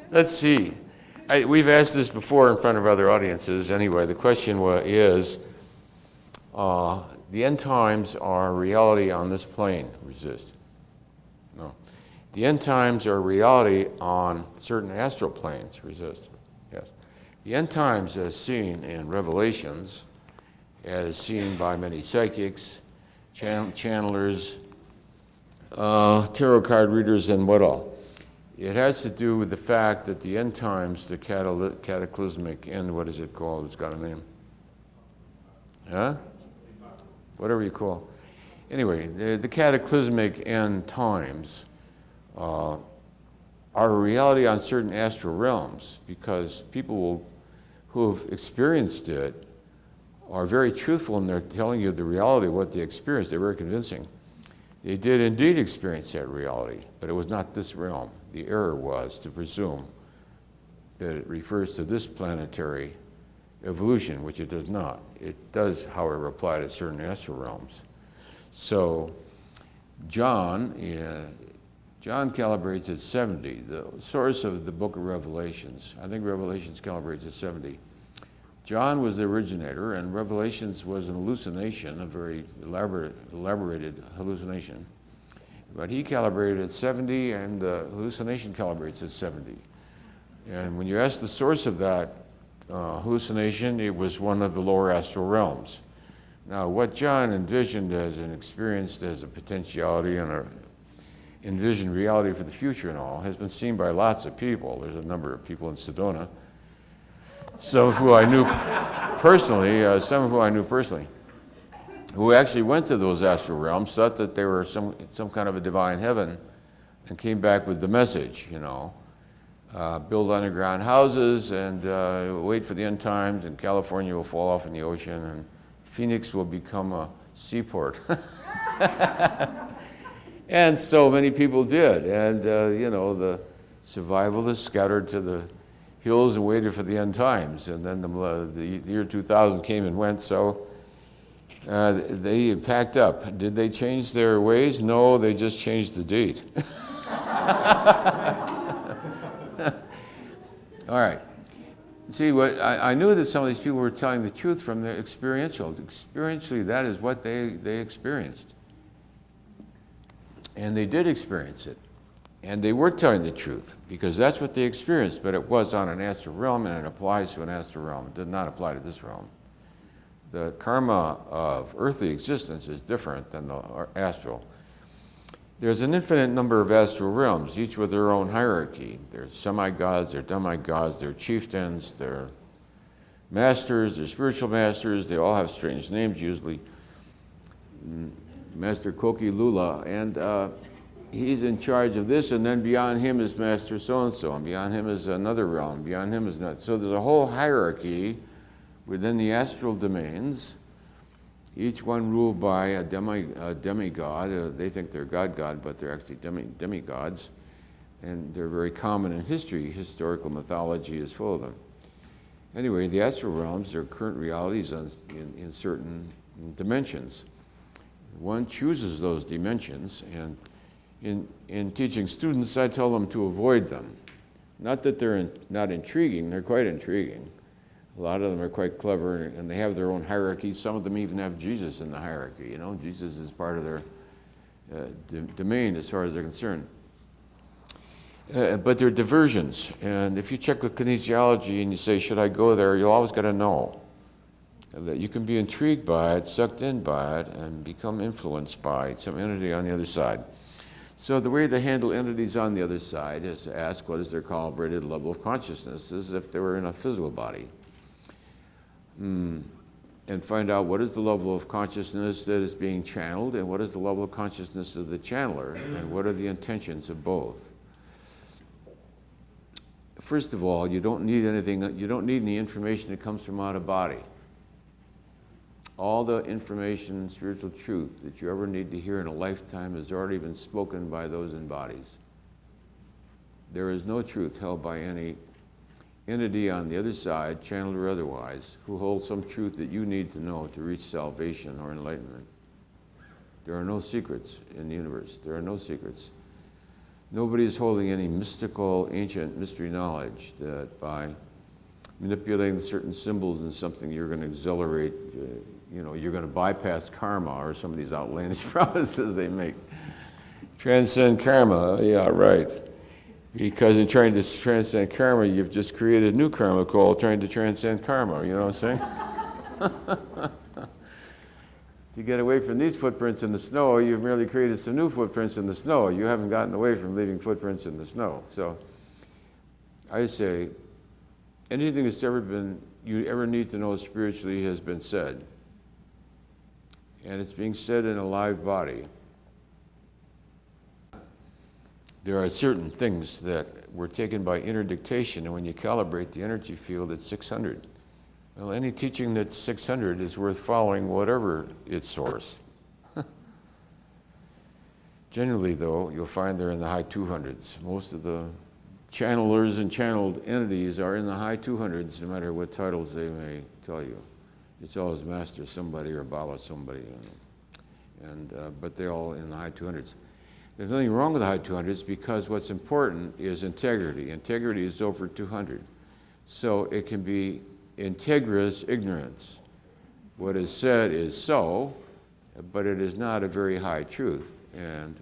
Let's see. We've asked this before in front of other audiences. Anyway, the question is, the end times are reality on this plane. Resist. No. The end times are reality on certain astral planes. Resist. Yes. The end times as seen in Revelations, as seen by many psychics, channelers, tarot card readers, and what all. It has to do with the fact that the end times, the cataclysmic end, what is it called? It's got a name. Huh? Whatever you call. Anyway, the cataclysmic end times are a reality on certain astral realms because people who have experienced it are very truthful in their telling you the reality of what they experienced. They're very convincing. They did indeed experience that reality, but it was not this realm. The error was to presume that it refers to this planetary evolution, which it does not. It does, however, apply to certain astral realms. So John calibrates at 70. The source of the book of Revelations, I think Revelations calibrates at 70. John was the originator, and Revelations was an hallucination, a very elaborated hallucination. But he calibrated at 70, and the hallucination calibrates at 70. And when you ask the source of that hallucination, it was one of the lower astral realms. Now, what John envisioned as and experienced as a potentiality and envisioned reality for the future and all has been seen by lots of people. There's a number of people in Sedona, some of who I knew personally, who actually went to those astral realms, thought that they were some kind of a divine heaven, and came back with the message, build underground houses and wait for the end times, and California will fall off in the ocean, and Phoenix will become a seaport. And so many people did, and the survivalists scattered to the hills and waited for the end times, and then the year 2000 came and went, so they packed up. Did they change their ways? No, they just changed the date. All right. See, I knew that some of these people were telling the truth from their experiential. Experientially, that is what they experienced. And they did experience it. And they were telling the truth, because that's what they experienced, but it was on an astral realm, and it applies to an astral realm. It did not apply to this realm. The karma of earthly existence is different than the astral. There's an infinite number of astral realms, each with their own hierarchy. There's semi-gods, they're demigods, they're chieftains, they're masters, they're spiritual masters. They all have strange names usually. Master Koki Lula, and he's in charge of this, and then beyond him is Master so-and-so, and beyond him is another realm, beyond him is another. So there's a whole hierarchy within the astral domains, each one ruled by a demigod. They think they're God, but they're actually demigods, and they're very common in history. Historical mythology is full of them. Anyway, the astral realms are current realities in certain dimensions. One chooses those dimensions, and in teaching students, I tell them to avoid them. Not that they're not intriguing, they're quite intriguing. A lot of them are quite clever, and they have their own hierarchies. Some of them even have Jesus in the hierarchy. Jesus is part of their domain as far as they're concerned. But they're diversions, and if you check with kinesiology and you say, should I go there, you always got to know that you can be intrigued by it, sucked in by it, and become influenced by some entity on the other side. So the way to handle entities on the other side is to ask what is their calibrated level of consciousness, as if they were in a physical body. And find out what is the level of consciousness that is being channeled, and what is the level of consciousness of the channeler, and what are the intentions of both. First of all, you don't need any information that comes from out of body. All the information, spiritual truth that you ever need to hear in a lifetime has already been spoken by those in bodies. There is no truth held by any entity on the other side, channeled or otherwise, who holds some truth that you need to know to reach salvation or enlightenment. There are no secrets in the universe. There are no secrets. Nobody is holding any mystical, ancient mystery knowledge that by manipulating certain symbols in something you're going to accelerate, you're going to bypass karma or some of these outlandish promises they make. Transcend karma, yeah, right. Because in trying to transcend karma, you've just created new karma called trying to transcend karma, you know what I'm saying? To get away from these footprints in the snow, you've merely created some new footprints in the snow. You haven't gotten away from leaving footprints in the snow. So I say, anything that's you ever need to know spiritually has been said. And it's being said in a live body. There are certain things that were taken by interdictation, and when you calibrate the energy field, it's 600. Well, any teaching that's 600 is worth following, whatever its source. Generally, though, you'll find they're in the high 200s. Most of the channelers and channeled entities are in the high 200s, no matter what titles they may tell you. It's always Master somebody or Baba somebody. But they're all in the high 200s. There's nothing wrong with the high 200s because what's important is integrity. Integrity is over 200. So it can be integrous ignorance. What is said is so, but it is not a very high truth. And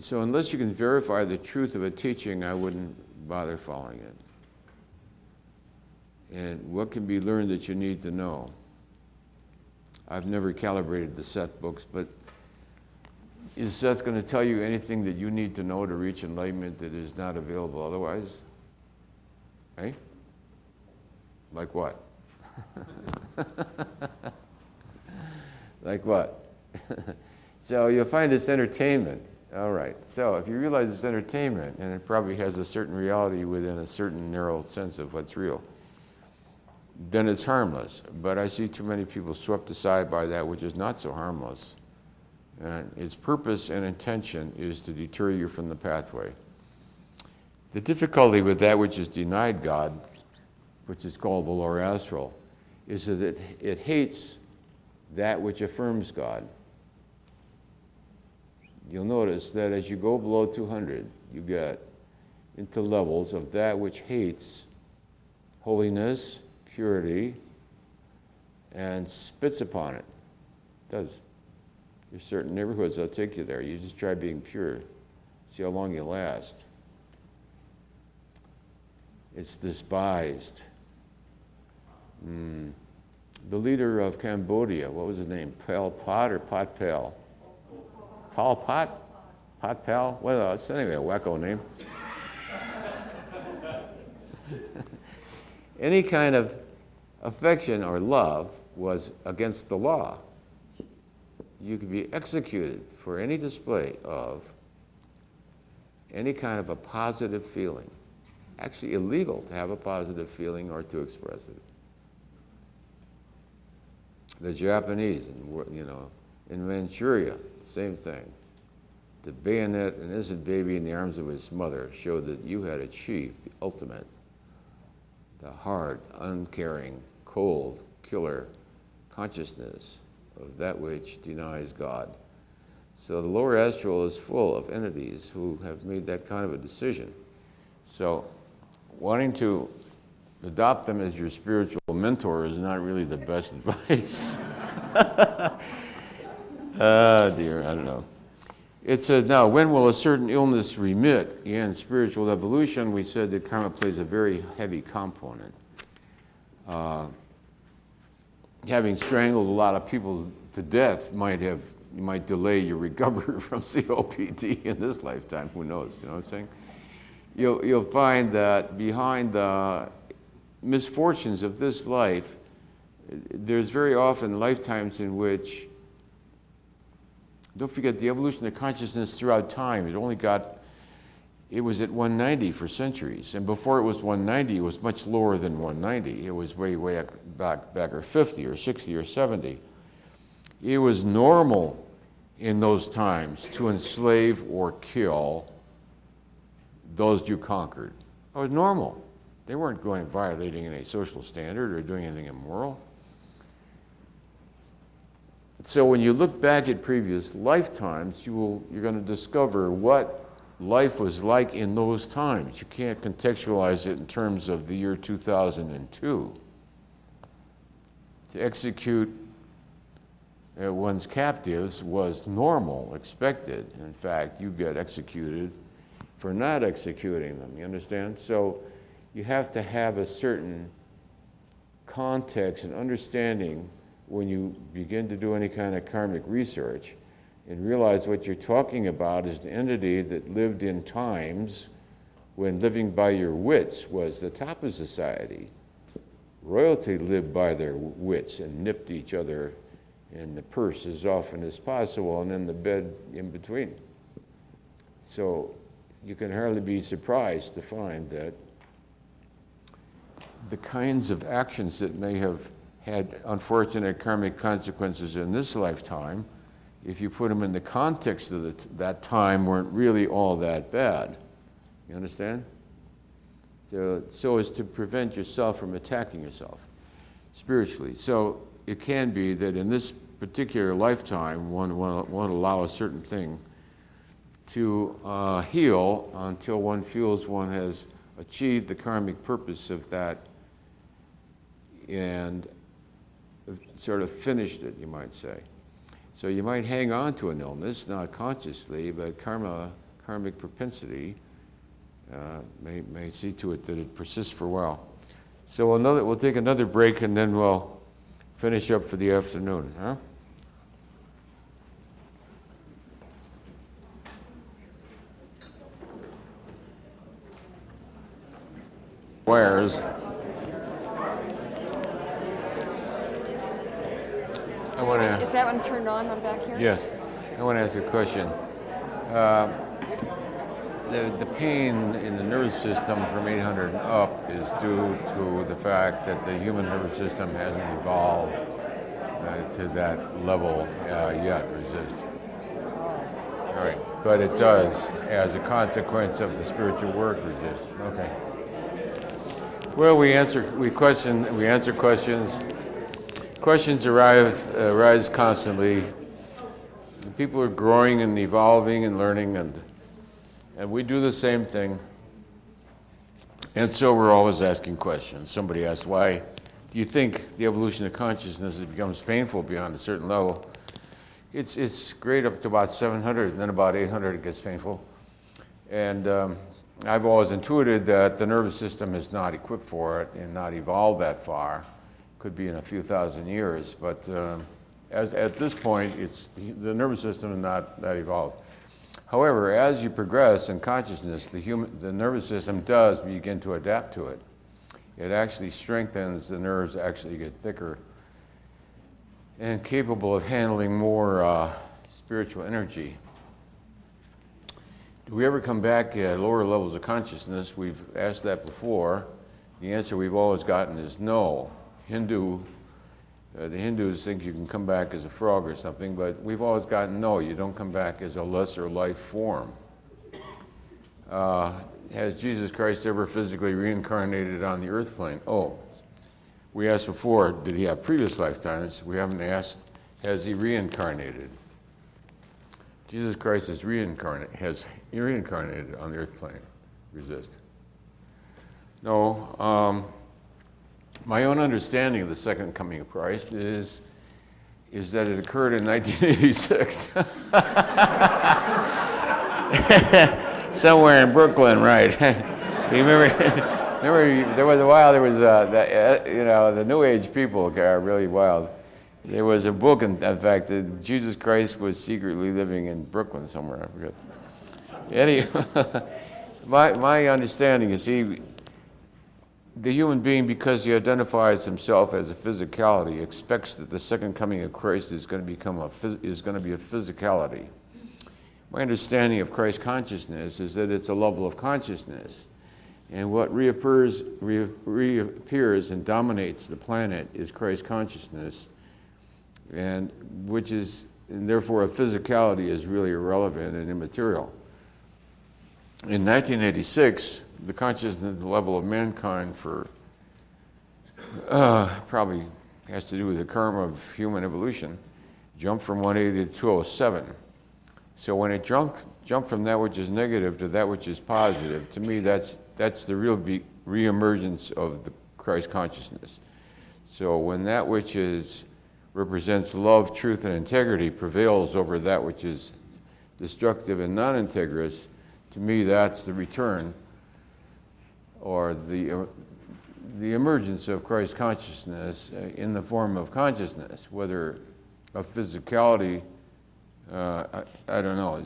so unless you can verify the truth of a teaching, I wouldn't bother following it. And what can be learned that you need to know? I've never calibrated the Seth books, but is Seth going to tell you anything that you need to know to reach enlightenment that is not available otherwise? Hey? Like what? Like what? So you'll find it's entertainment. All right. So if you realize it's entertainment, and it probably has a certain reality within a certain narrow sense of what's real, then it's harmless. But I see too many people swept aside by that which is not so harmless. And its purpose and intention is to deter you from the pathway. The difficulty with that which is denied God, which is called the lower astral, is that it hates that which affirms God. You'll notice that as you go below 200, you get into levels of that which hates holiness, purity, and spits upon it. It does. There's certain neighborhoods that'll take you there. You just try being pure. See how long you last. It's despised. The leader of Cambodia, what was his name? Pol Pot or Pot Pal? Pol Pot? Pot Pal? Well, it's anyway a wacko name. Any kind of affection or love was against the law. You could be executed for any display of any kind of a positive feeling. Actually illegal to have a positive feeling or to express it. The Japanese, in Manchuria, same thing. To bayonet an innocent baby in the arms of his mother showed that you had achieved the ultimate, the hard, uncaring, cold, killer consciousness of that which denies God. So the lower astral is full of entities who have made that kind of a decision. So wanting to adopt them as your spiritual mentor is not really the best advice. Oh dear, I don't know. It says, now, when will a certain illness remit? In spiritual evolution, we said that karma plays a very heavy component. Having strangled a lot of people to death might delay your recovery from COPD in this lifetime. Who knows? You know what I'm saying? You'll find that behind the misfortunes of this life, there's very often lifetimes in which, don't forget, the evolution of consciousness throughout time, it was at 190 for centuries. And before it was 190, it was much lower than 190. It was way back or 50 or 60 or 70. It was normal in those times to enslave or kill those you conquered. It was normal. They weren't violating any social standard or doing anything immoral. So when you look back at previous lifetimes, you're going to discover what life was like in those times. You can't contextualize it in terms of the year 2002. To execute one's captives was normal, expected. In fact, you get executed for not executing them, you understand? So you have to have a certain context and understanding when you begin to do any kind of karmic research and realize what you're talking about is an entity that lived in times when living by your wits was the top of society. Royalty lived by their wits and nipped each other in the purse as often as possible and in the bed in between. So you can hardly be surprised to find that the kinds of actions that may have had unfortunate karmic consequences in this lifetime, if you put them in the context of that time, weren't really all that bad. You understand? So as to prevent yourself from attacking yourself spiritually. So it can be that in this particular lifetime, one won't allow a certain thing to heal until one feels one has achieved the karmic purpose of that and sort of finished it, you might say. So you might hang on to an illness, not consciously, but karmic propensity may see to it that it persists for a while. So we'll take another break and then we'll finish up for the afternoon, huh? Wires. Is that one turned on back here? Yes. I want to ask a question. The pain in the nervous system from 800 and up is due to the fact that the human nervous system hasn't evolved to that level yet, resist. All right. But it does, as a consequence of the spiritual work, resist. Okay. Well, we answer questions. Questions arise constantly. People are growing and evolving and learning, and we do the same thing. And so we're always asking questions. Somebody asked, why do you think the evolution of consciousness becomes painful beyond a certain level? It's great up to about 700, and then about 800 it gets painful. And I've always intuited that the nervous system is not equipped for it and not evolved that far. Could be in a few thousand years, but at this point, the nervous system is not that evolved. However, as you progress in consciousness, the nervous system does begin to adapt to it. It actually strengthens, the nerves actually get thicker and capable of handling more spiritual energy. Do we ever come back at lower levels of consciousness? We've asked that before. The answer we've always gotten is no. The Hindus think you can come back as a frog or something, but we've always gotten no, you don't come back as a lesser life form. Has Jesus Christ ever physically reincarnated on the earth plane? Oh, we asked before, did he have previous lifetimes? We haven't asked, has he reincarnated? Jesus Christ has reincarnated on the earth plane. Resist. No. My own understanding of the second coming of Christ is that it occurred in 1986. Somewhere in Brooklyn, right? You remember there was a while, the New Age people are really wild. There was a book, in fact, that Jesus Christ was secretly living in Brooklyn somewhere, I forget. Anyway, my understanding is the human being, because he identifies himself as a physicality, expects that the second coming of Christ is going to be a physicality. My understanding of Christ consciousness is that it's a level of consciousness, and what reappears and dominates the planet is Christ consciousness, and therefore a physicality is really irrelevant and immaterial. In 1986, the consciousness level of mankind probably has to do with the karma of human evolution, Jump from 180 to 207. So when it jumped from that which is negative to that which is positive, to me that's the real reemergence of the Christ consciousness. So when that which represents love, truth, and integrity prevails over that which is destructive and non-integrous, to me that's the return or the emergence of Christ consciousness in the form of consciousness, whether of physicality. I don't know.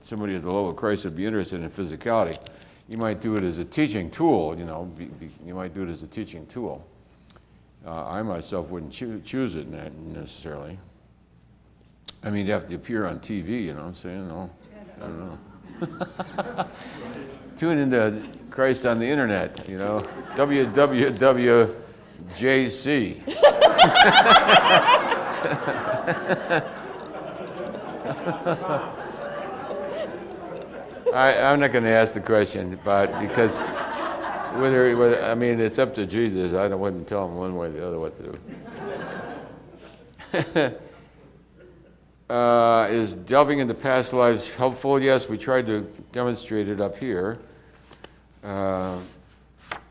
Somebody at the level of Christ would be interested in physicality. You might do it as a teaching tool. You might do it as a teaching tool. I myself wouldn't choose it necessarily. I mean, you have to appear on TV. You know what I'm saying? No, I don't know. Tune into Christ on the internet. WWWJC. I'm not going to ask the question, but because whether I mean, it's up to Jesus. I wouldn't tell him one way or the other what to do. Is delving into past lives helpful? Yes, we tried to demonstrate it up here.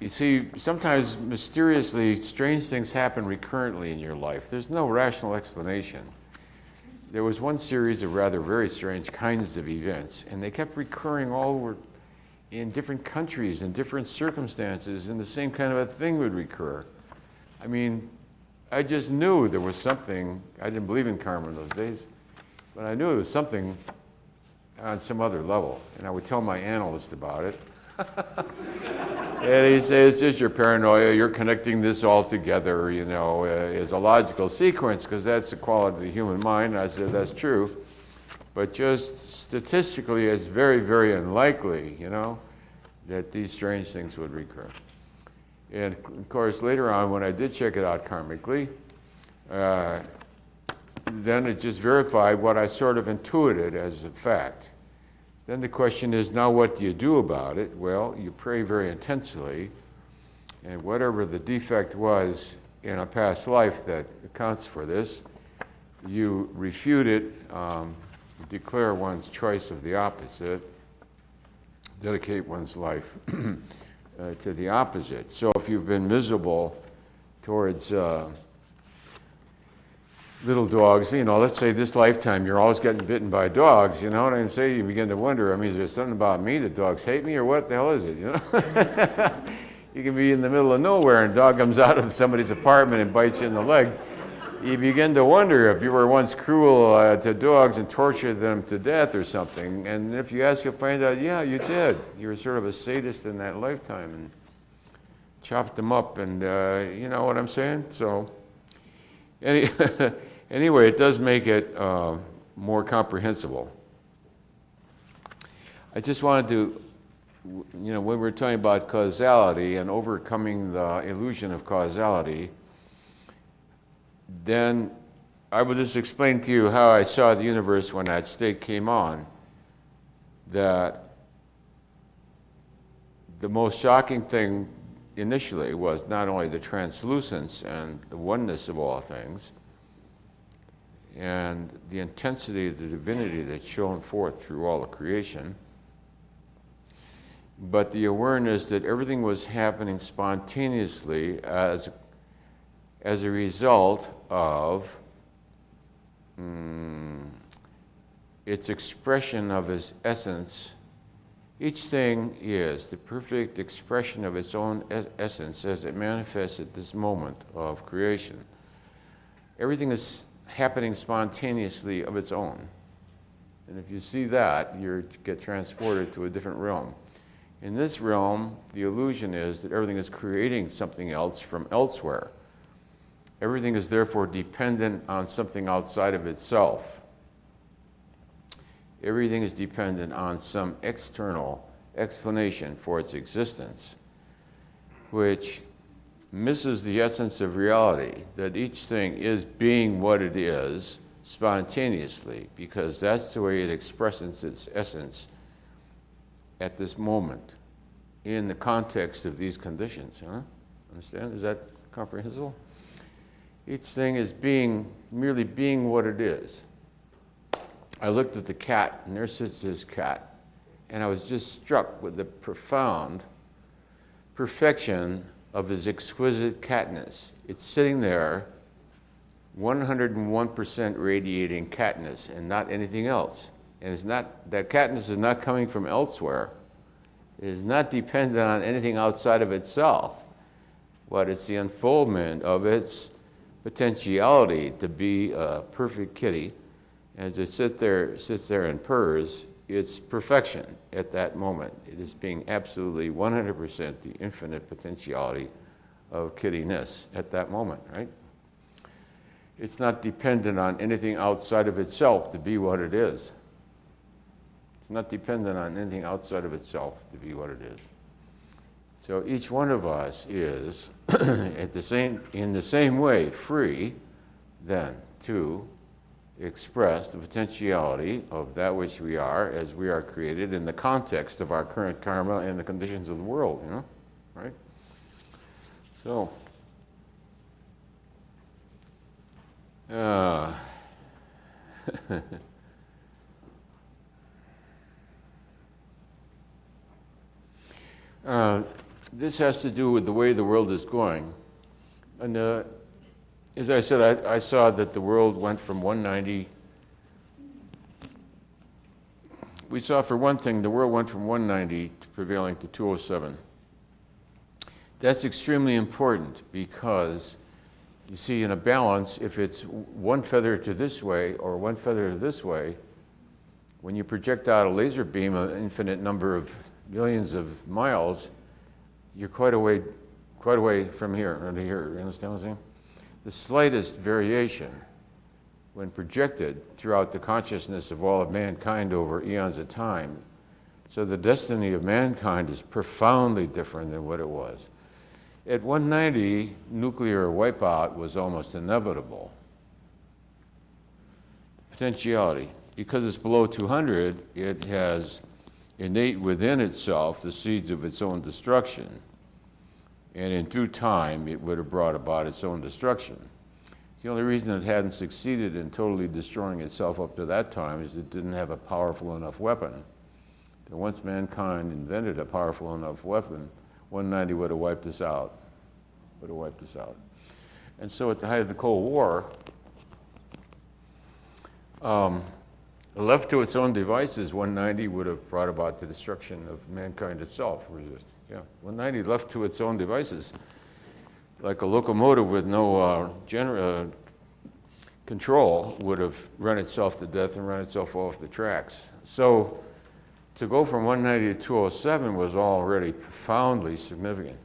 You see, sometimes mysteriously strange things happen recurrently in your life. There's no rational explanation. There was one series of rather very strange kinds of events, and they kept recurring all over in different countries and different circumstances, and the same kind of a thing would recur. I mean, I just knew there was something. I didn't believe in karma in those days, but I knew there was something on some other level, and I would tell my analyst about it. And he'd say, it's just your paranoia, you're connecting this all together, as a logical sequence, because that's the quality of the human mind. And I said, that's true. But just statistically, it's very, very unlikely, that these strange things would recur. And of course, later on, when I did check it out karmically, then it just verified what I sort of intuited as a fact. Then the question is, now what do you do about it? Well, you pray very intensely, and whatever the defect was in a past life that accounts for this, you refute it, declare one's choice of the opposite, dedicate one's life to the opposite. So if you've been miserable towards little dogs, let's say this lifetime you're always getting bitten by dogs, you know what I'm saying? You begin to wonder, is there something about me that dogs hate me, or what the hell is it, You can be in the middle of nowhere and a dog comes out of somebody's apartment and bites you in the leg. You begin to wonder if you were once cruel to dogs and tortured them to death or something. And if you ask, you'll find out, yeah, you did. You were sort of a sadist in that lifetime and chopped them up, and you know what I'm saying? So anyway, it does make it more comprehensible. I just wanted to, when we're talking about causality and overcoming the illusion of causality, then I will just explain to you how I saw the universe when that state came on. That the most shocking thing initially was not only the translucence and the oneness of all things, and the intensity of the divinity that shone forth through all of creation, but the awareness that everything was happening spontaneously as a result of its expression of its essence. Each thing is the perfect expression of its own essence as it manifests at this moment of creation. Everything is happening spontaneously of its own. And if you see that, you get transported to a different realm. In this realm, the illusion is that everything is creating something else from elsewhere. Everything is therefore dependent on something outside of itself. Everything is dependent on some external explanation for its existence, which misses the essence of reality, that each thing is being what it is spontaneously, because that's the way it expresses its essence at this moment in the context of these conditions. Understand? Is that comprehensible? Each thing is merely being what it is. I looked at the cat, and there sits this cat, and I was just struck with the profound perfection of his exquisite catness. It's sitting there, 101% radiating catness and not anything else. And it's not, that catness is not coming from elsewhere. It is not dependent on anything outside of itself, but it's the unfoldment of its potentiality to be a perfect kitty. As it sits there and purrs, it's perfection at that moment. It is being absolutely 100% the infinite potentiality of kittiness at that moment, right? It's not dependent on anything outside of itself to be what it is. It's not dependent on anything outside of itself to be what it is. So each one of us is, in the same way, free then to express the potentiality of that which we are as we are created in the context of our current karma and the conditions of the world, you know, right? So, this has to do with the way the world is going. And as I said, I saw that the world went from 190. We saw, for one thing, the world went from 190 to prevailing to 207. That's extremely important because, you see, in a balance, if it's one feather to this way or one feather to this way, when you project out a laser beam an infinite number of millions of miles, you're quite a way from here to here. You understand what I'm saying? The slightest variation, when projected throughout the consciousness of all of mankind over eons of time, so the destiny of mankind is profoundly different than what it was. At 190, nuclear wipeout was almost inevitable. Potentiality. Because it's below 200, it has innate within itself the seeds of its own destruction. And in due time, it would have brought about its own destruction. The only reason it hadn't succeeded in totally destroying itself up to that time is it didn't have a powerful enough weapon. And once mankind invented a powerful enough weapon, 190 would have wiped us out. Would have wiped us out. And so at the height of the Cold War, left to its own devices, 190 would have brought about the destruction of mankind itself. Yeah, 190 left to its own devices, like a locomotive with no control, would have run itself to death and run itself off the tracks. So to go from 190 to 207 was already profoundly significant.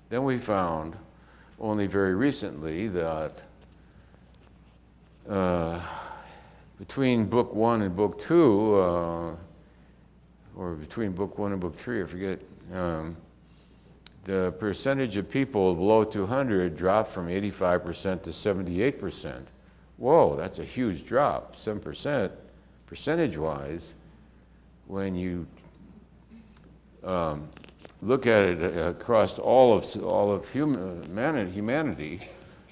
Then we found, only very recently, that between book 1 and book 2, or between book 1 and book 3, I forget, the percentage of people below 200 dropped from 85% to 78%. Whoa, that's a huge drop, 7%. Percentage-wise, when you look at it across all of humanity,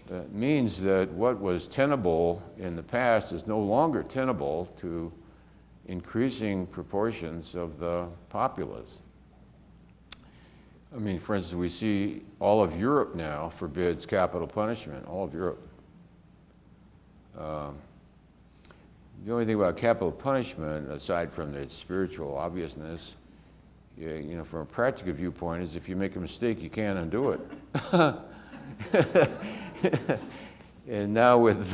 that means that what was tenable in the past is no longer tenable to increasing proportions of the populace. I mean, for instance, we see all of Europe now forbids capital punishment, all of Europe. The only thing about capital punishment, aside from its spiritual obviousness, you know, from a practical viewpoint, is if you make a mistake, you can't undo it. And now with,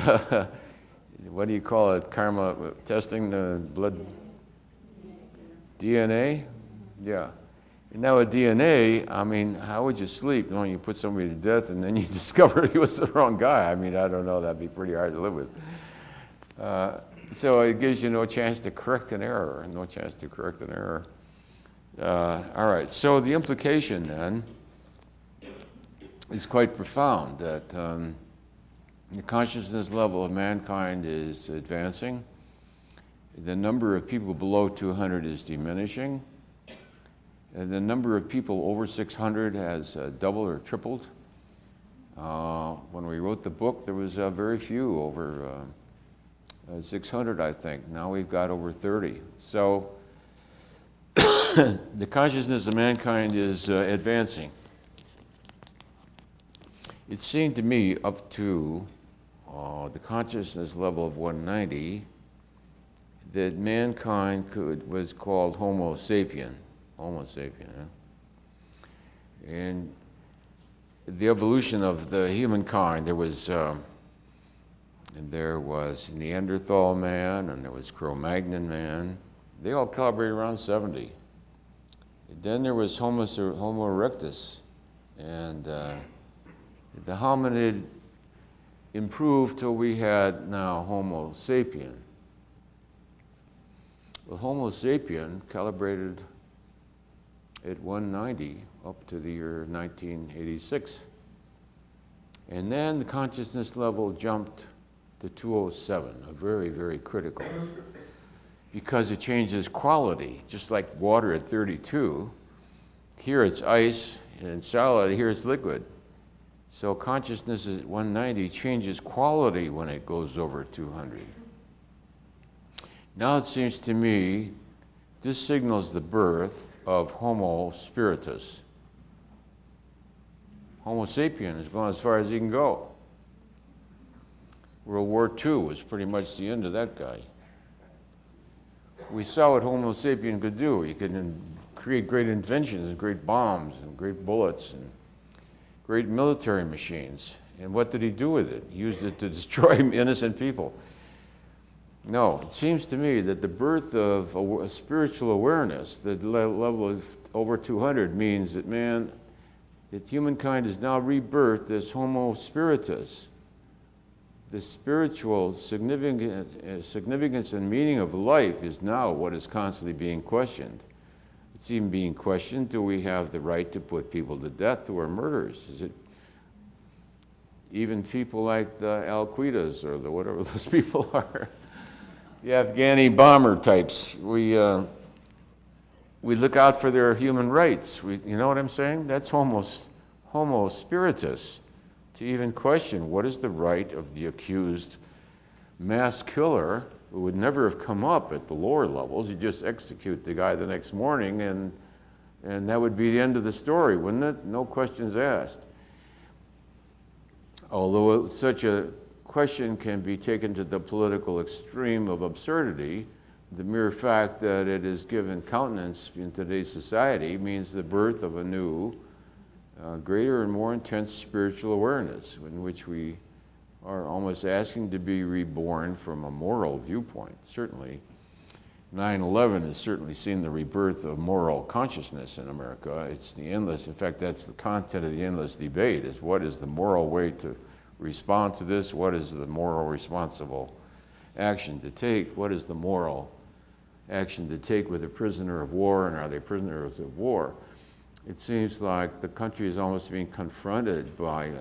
what do you call it, karma testing, blood DNA? Yeah. And now with DNA, I mean, how would you sleep knowing you put somebody to death and then you discover he was the wrong guy? I mean, I don't know, that'd be pretty hard to live with. So it gives you no chance to correct an error, no chance to correct an error. All right, so the implication then is quite profound, that the consciousness level of mankind is advancing. The number of people below 200 is diminishing. And the number of people over 600 has doubled or tripled. When we wrote the book, there was very few, over 600, I think. Now we've got over 30. So the consciousness of mankind is advancing. It seemed to me up to the consciousness level of 190 that mankind was called Homo sapien. Homo sapien, huh? And the evolution of the humankind, there was Neanderthal man, and there was Cro-Magnon man. They all calibrated around 70. Then there was Homo erectus, and the hominid improved till we had now Homo sapien. Well, Homo sapien calibrated at 190 up to the year 1986. And then the consciousness level jumped to 207, a very, very critical, because it changes quality, just like water at 32. Here it's ice, and solid, here it's liquid. So consciousness at 190 changes quality when it goes over 200. Now it seems to me this signals the birth of Homo spiritus. Homo sapien has gone as far as he can go. World War II was pretty much the end of that guy. We saw what Homo sapien could do. He could create great inventions and great bombs and great bullets and great military machines. And what did he do with it? He used it to destroy innocent people. No, it seems to me that the birth of a spiritual awareness, the level of over 200, means that that humankind is now rebirthed as Homo spiritus. The spiritual significance and meaning of life is now what is constantly being questioned. It's even being questioned, do we have the right to put people to death who are murderers? Is it even people like the Al-Qaedas or the whatever those people are? The Afghani bomber types. We look out for their human rights. You know what I'm saying? That's Homo spiritus. To even question what is the right of the accused mass killer who would never have come up at the lower levels. You just execute the guy the next morning, and that would be the end of the story, wouldn't it? No questions asked. Although such a question can be taken to the political extreme of absurdity, the mere fact that it is given countenance in today's society means the birth of a new, greater and more intense spiritual awareness in which we are almost asking to be reborn from a moral viewpoint. Certainly, 9/11 has certainly seen the rebirth of moral consciousness in America. It's the endless, in fact, that's the content of the endless debate, is what is the moral way to respond to this? What is the moral responsible action to take? What is the moral action to take with a prisoner of war, and are they prisoners of war? It seems like the country is almost being confronted by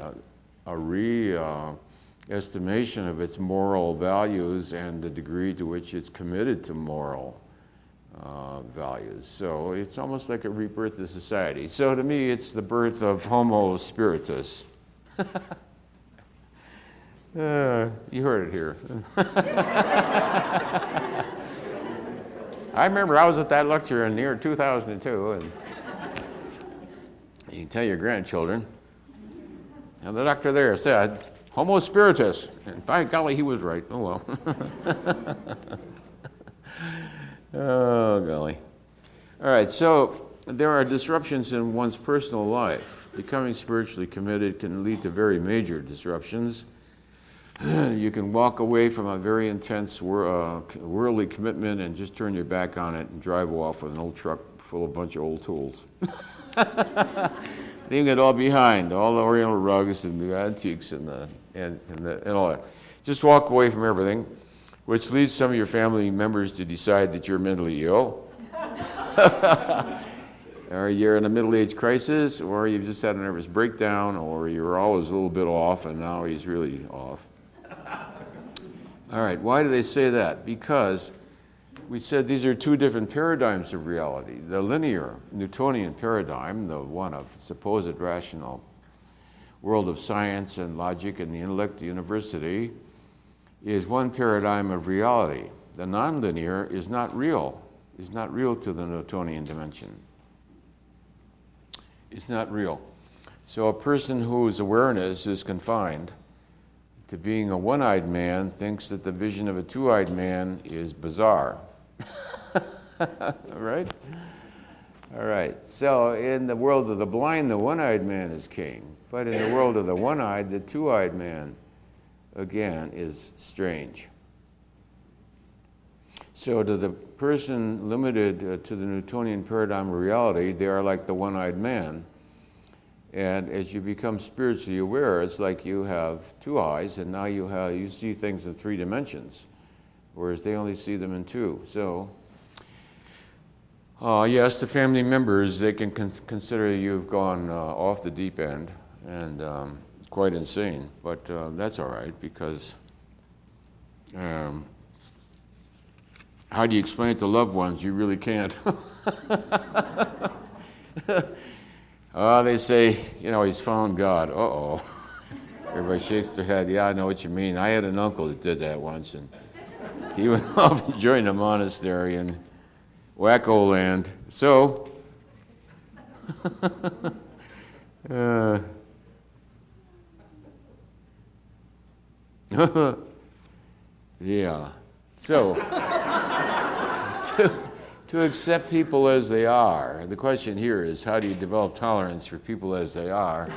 a re-estimation of its moral values and the degree to which it's committed to moral values. So it's almost like a rebirth of society. So to me, it's the birth of Homo spiritus. You heard it here. I remember I was at that lecture in the year 2002, and you can tell your grandchildren. And the doctor there said, Homo spiritus. And by golly, he was right. Oh, well. Oh, golly. All right, so there are disruptions in one's personal life. Becoming spiritually committed can lead to very major disruptions. You can walk away from a very intense worldly commitment and just turn your back on it and drive off with an old truck full of a bunch of old tools. Leaving it all behind, all the oriental rugs and the antiques and all that. Just walk away from everything, which leads some of your family members to decide that you're mentally ill. Or you're in a middle-age crisis, or you've just had a nervous breakdown, or you're always a little bit off and now he's really off. All right, why do they say that? Because we said these are two different paradigms of reality. The linear Newtonian paradigm, the one of supposed rational world of science and logic and the intellect, the university, is one paradigm of reality. The nonlinear is not real. It's not real to the Newtonian dimension. It's not real. So a person whose awareness is confined to being a one-eyed man thinks that the vision of a two-eyed man is bizarre. Right? All right. So in the world of the blind, the one-eyed man is king. But in the world of the one-eyed, the two-eyed man, again, is strange. So to the person limited to the Newtonian paradigm of reality, they are like the one-eyed man. And as you become spiritually aware, it's like you have two eyes, and now you see things in three dimensions, whereas they only see them in two. So, yes, the family members, they can consider you've gone off the deep end and quite insane, but that's all right, because how do you explain it to loved ones? You really can't. They say, he's found God. Uh-oh. Everybody shakes their head. Yeah, I know what you mean. I had an uncle that did that once, and he went off and joined a monastery in Wacko land. So, yeah. So, to accept people as they are. The question here is, how do you develop tolerance for people as they are?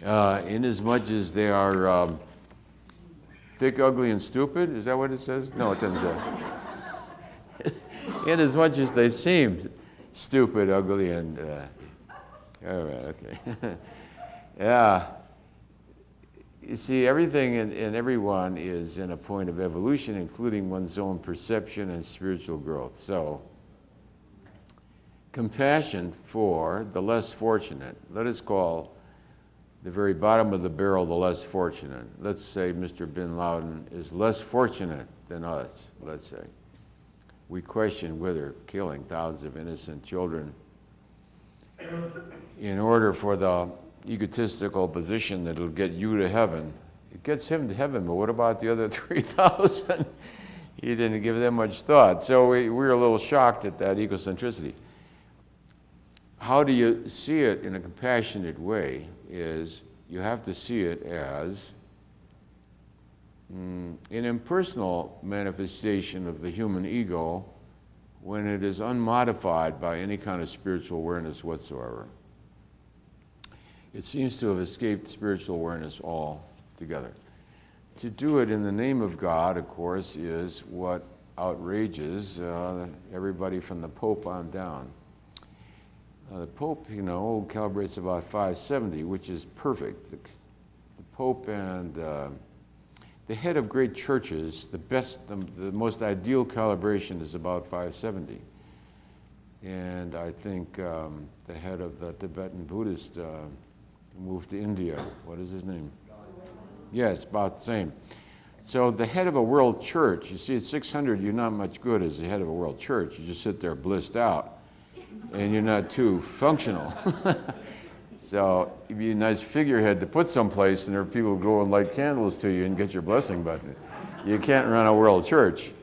In as much as they are thick, ugly, and stupid? Is that what it says? No, it doesn't say. In as much as they seem stupid, ugly, and... all right, okay. Yeah. You see, everything and everyone is in a point of evolution, including one's own perception and spiritual growth. So, compassion for the less fortunate. Let us call the very bottom of the barrel the less fortunate. Let's say Mr. Bin Laden is less fortunate than us, let's say. We question whether killing thousands of innocent children in order for the egotistical position that it'll get you to heaven. It gets him to heaven, but what about the other 3,000? He didn't give them much thought. So we were a little shocked at that egocentricity. How do you see it in a compassionate way is you have to see it as an impersonal manifestation of the human ego when it is unmodified by any kind of spiritual awareness whatsoever. It seems to have escaped spiritual awareness altogether. To do it in the name of God, of course, is what outrages everybody from the Pope on down. The Pope, calibrates about 570, which is perfect. The Pope and the head of great churches, the most ideal calibration is about 570. And I think the head of the Tibetan Buddhist moved to India. What is his name? Yes, about the same. So the head of a world church, you see at 600, you're not much good as the head of a world church. You just sit there blissed out, and you're not too functional. So it'd be a nice figurehead to put someplace, and there are people who go and light candles to you and get your blessing, but you can't run a world church.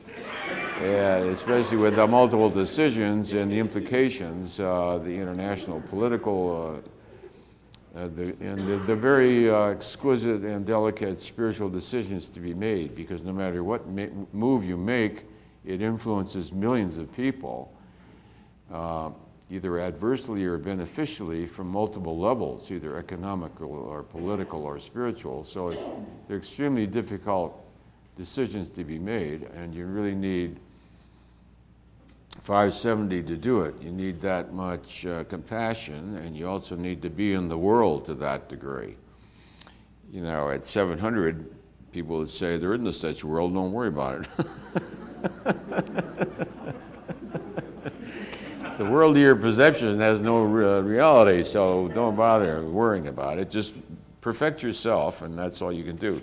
Yeah, especially with the multiple decisions and the implications, the international political the very exquisite and delicate spiritual decisions to be made, because no matter what move you make, it influences millions of people, either adversely or beneficially from multiple levels, either economical or political or spiritual. So they're extremely difficult decisions to be made, and you really need 570 to do it. You need that much compassion, and you also need to be in the world to that degree. At 700, people would say, there isn't a such world, don't worry about it. The world of your perception has no reality, so don't bother worrying about it. Just perfect yourself, and that's all you can do.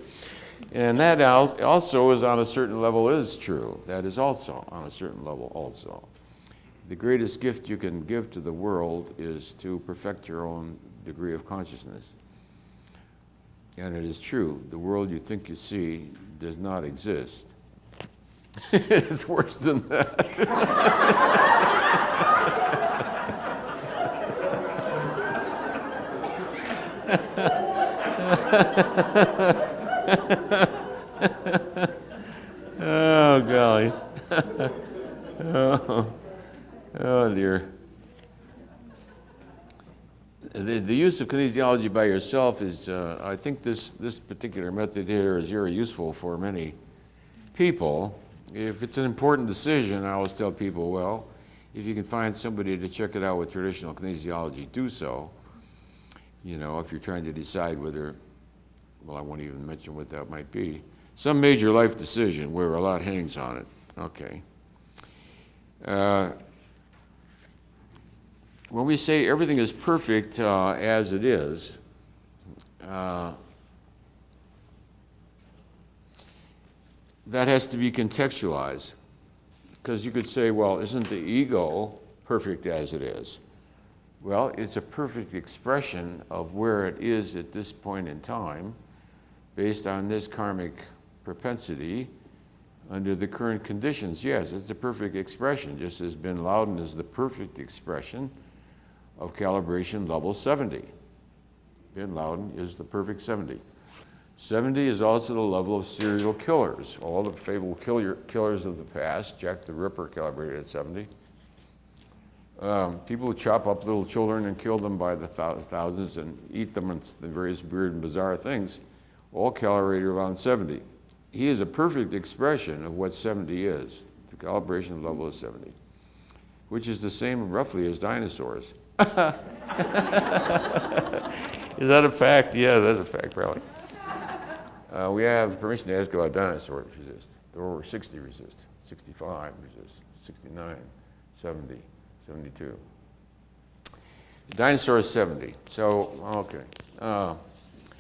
And that also is on a certain level is true. That is also on a certain level also. The greatest gift you can give to the world is to perfect your own degree of consciousness. And it is true, the world you think you see does not exist. It's worse than that. Oh, golly. Oh, dear. The use of kinesiology by yourself is, I think this particular method here is very useful for many people. If it's an important decision, I always tell people, well, if you can find somebody to check it out with traditional kinesiology, do so. You know, if you're trying to decide whether, well, I won't even mention what that might be. Some major life decision where a lot hangs on it. Okay. When we say everything is perfect as it is, that has to be contextualized. Because you could say, well, isn't the ego perfect as it is? Well, it's a perfect expression of where it is at this point in time, based on this karmic propensity under the current conditions. Yes, it's a perfect expression, just as bin Laden is the perfect expression of calibration level 70. Bin Laden is the perfect 70. 70 is also the level of serial killers. All the fabled killers of the past, Jack the Ripper calibrated at 70. People who chop up little children and kill them by the thousands and eat them and the various weird and bizarre things, all calibrated around 70. He is a perfect expression of what 70 is. The calibration level is 70, which is the same roughly as dinosaurs. Is that a fact? Yeah, that's a fact, probably. We have permission to ask about dinosaurs resist. There were 60 resist, 65 resist, 69, 70, 72. The dinosaur is 70. So, okay. A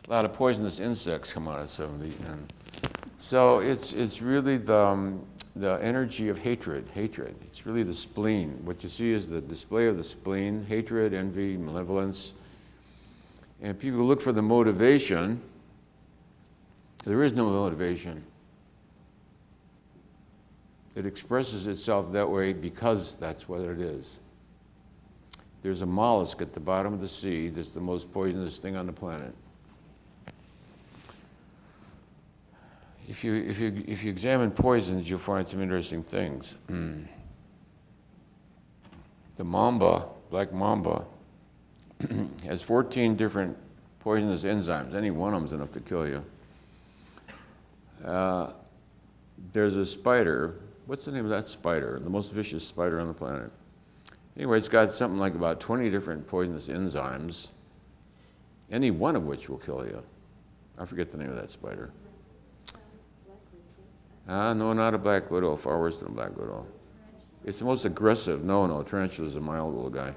lot of poisonous insects come out at 70. And so it's really the energy of hatred. It's really the spleen. What you see is the display of the spleen, hatred, envy, malevolence. And people look for the motivation. There is no motivation. It expresses itself that way because that's what it is. There's a mollusk at the bottom of the sea that's the most poisonous thing on the planet. If you examine poisons, you'll find some interesting things. The mamba, black mamba, has 14 different poisonous enzymes. Any one of them is enough to kill you. There's a spider. What's the name of that spider? The most vicious spider on the planet. Anyway, it's got something like about 20 different poisonous enzymes, any one of which will kill you. I forget the name of that spider. No, not a black widow. Far worse than a black widow. It's the most aggressive. No, tarantula is a mild little guy.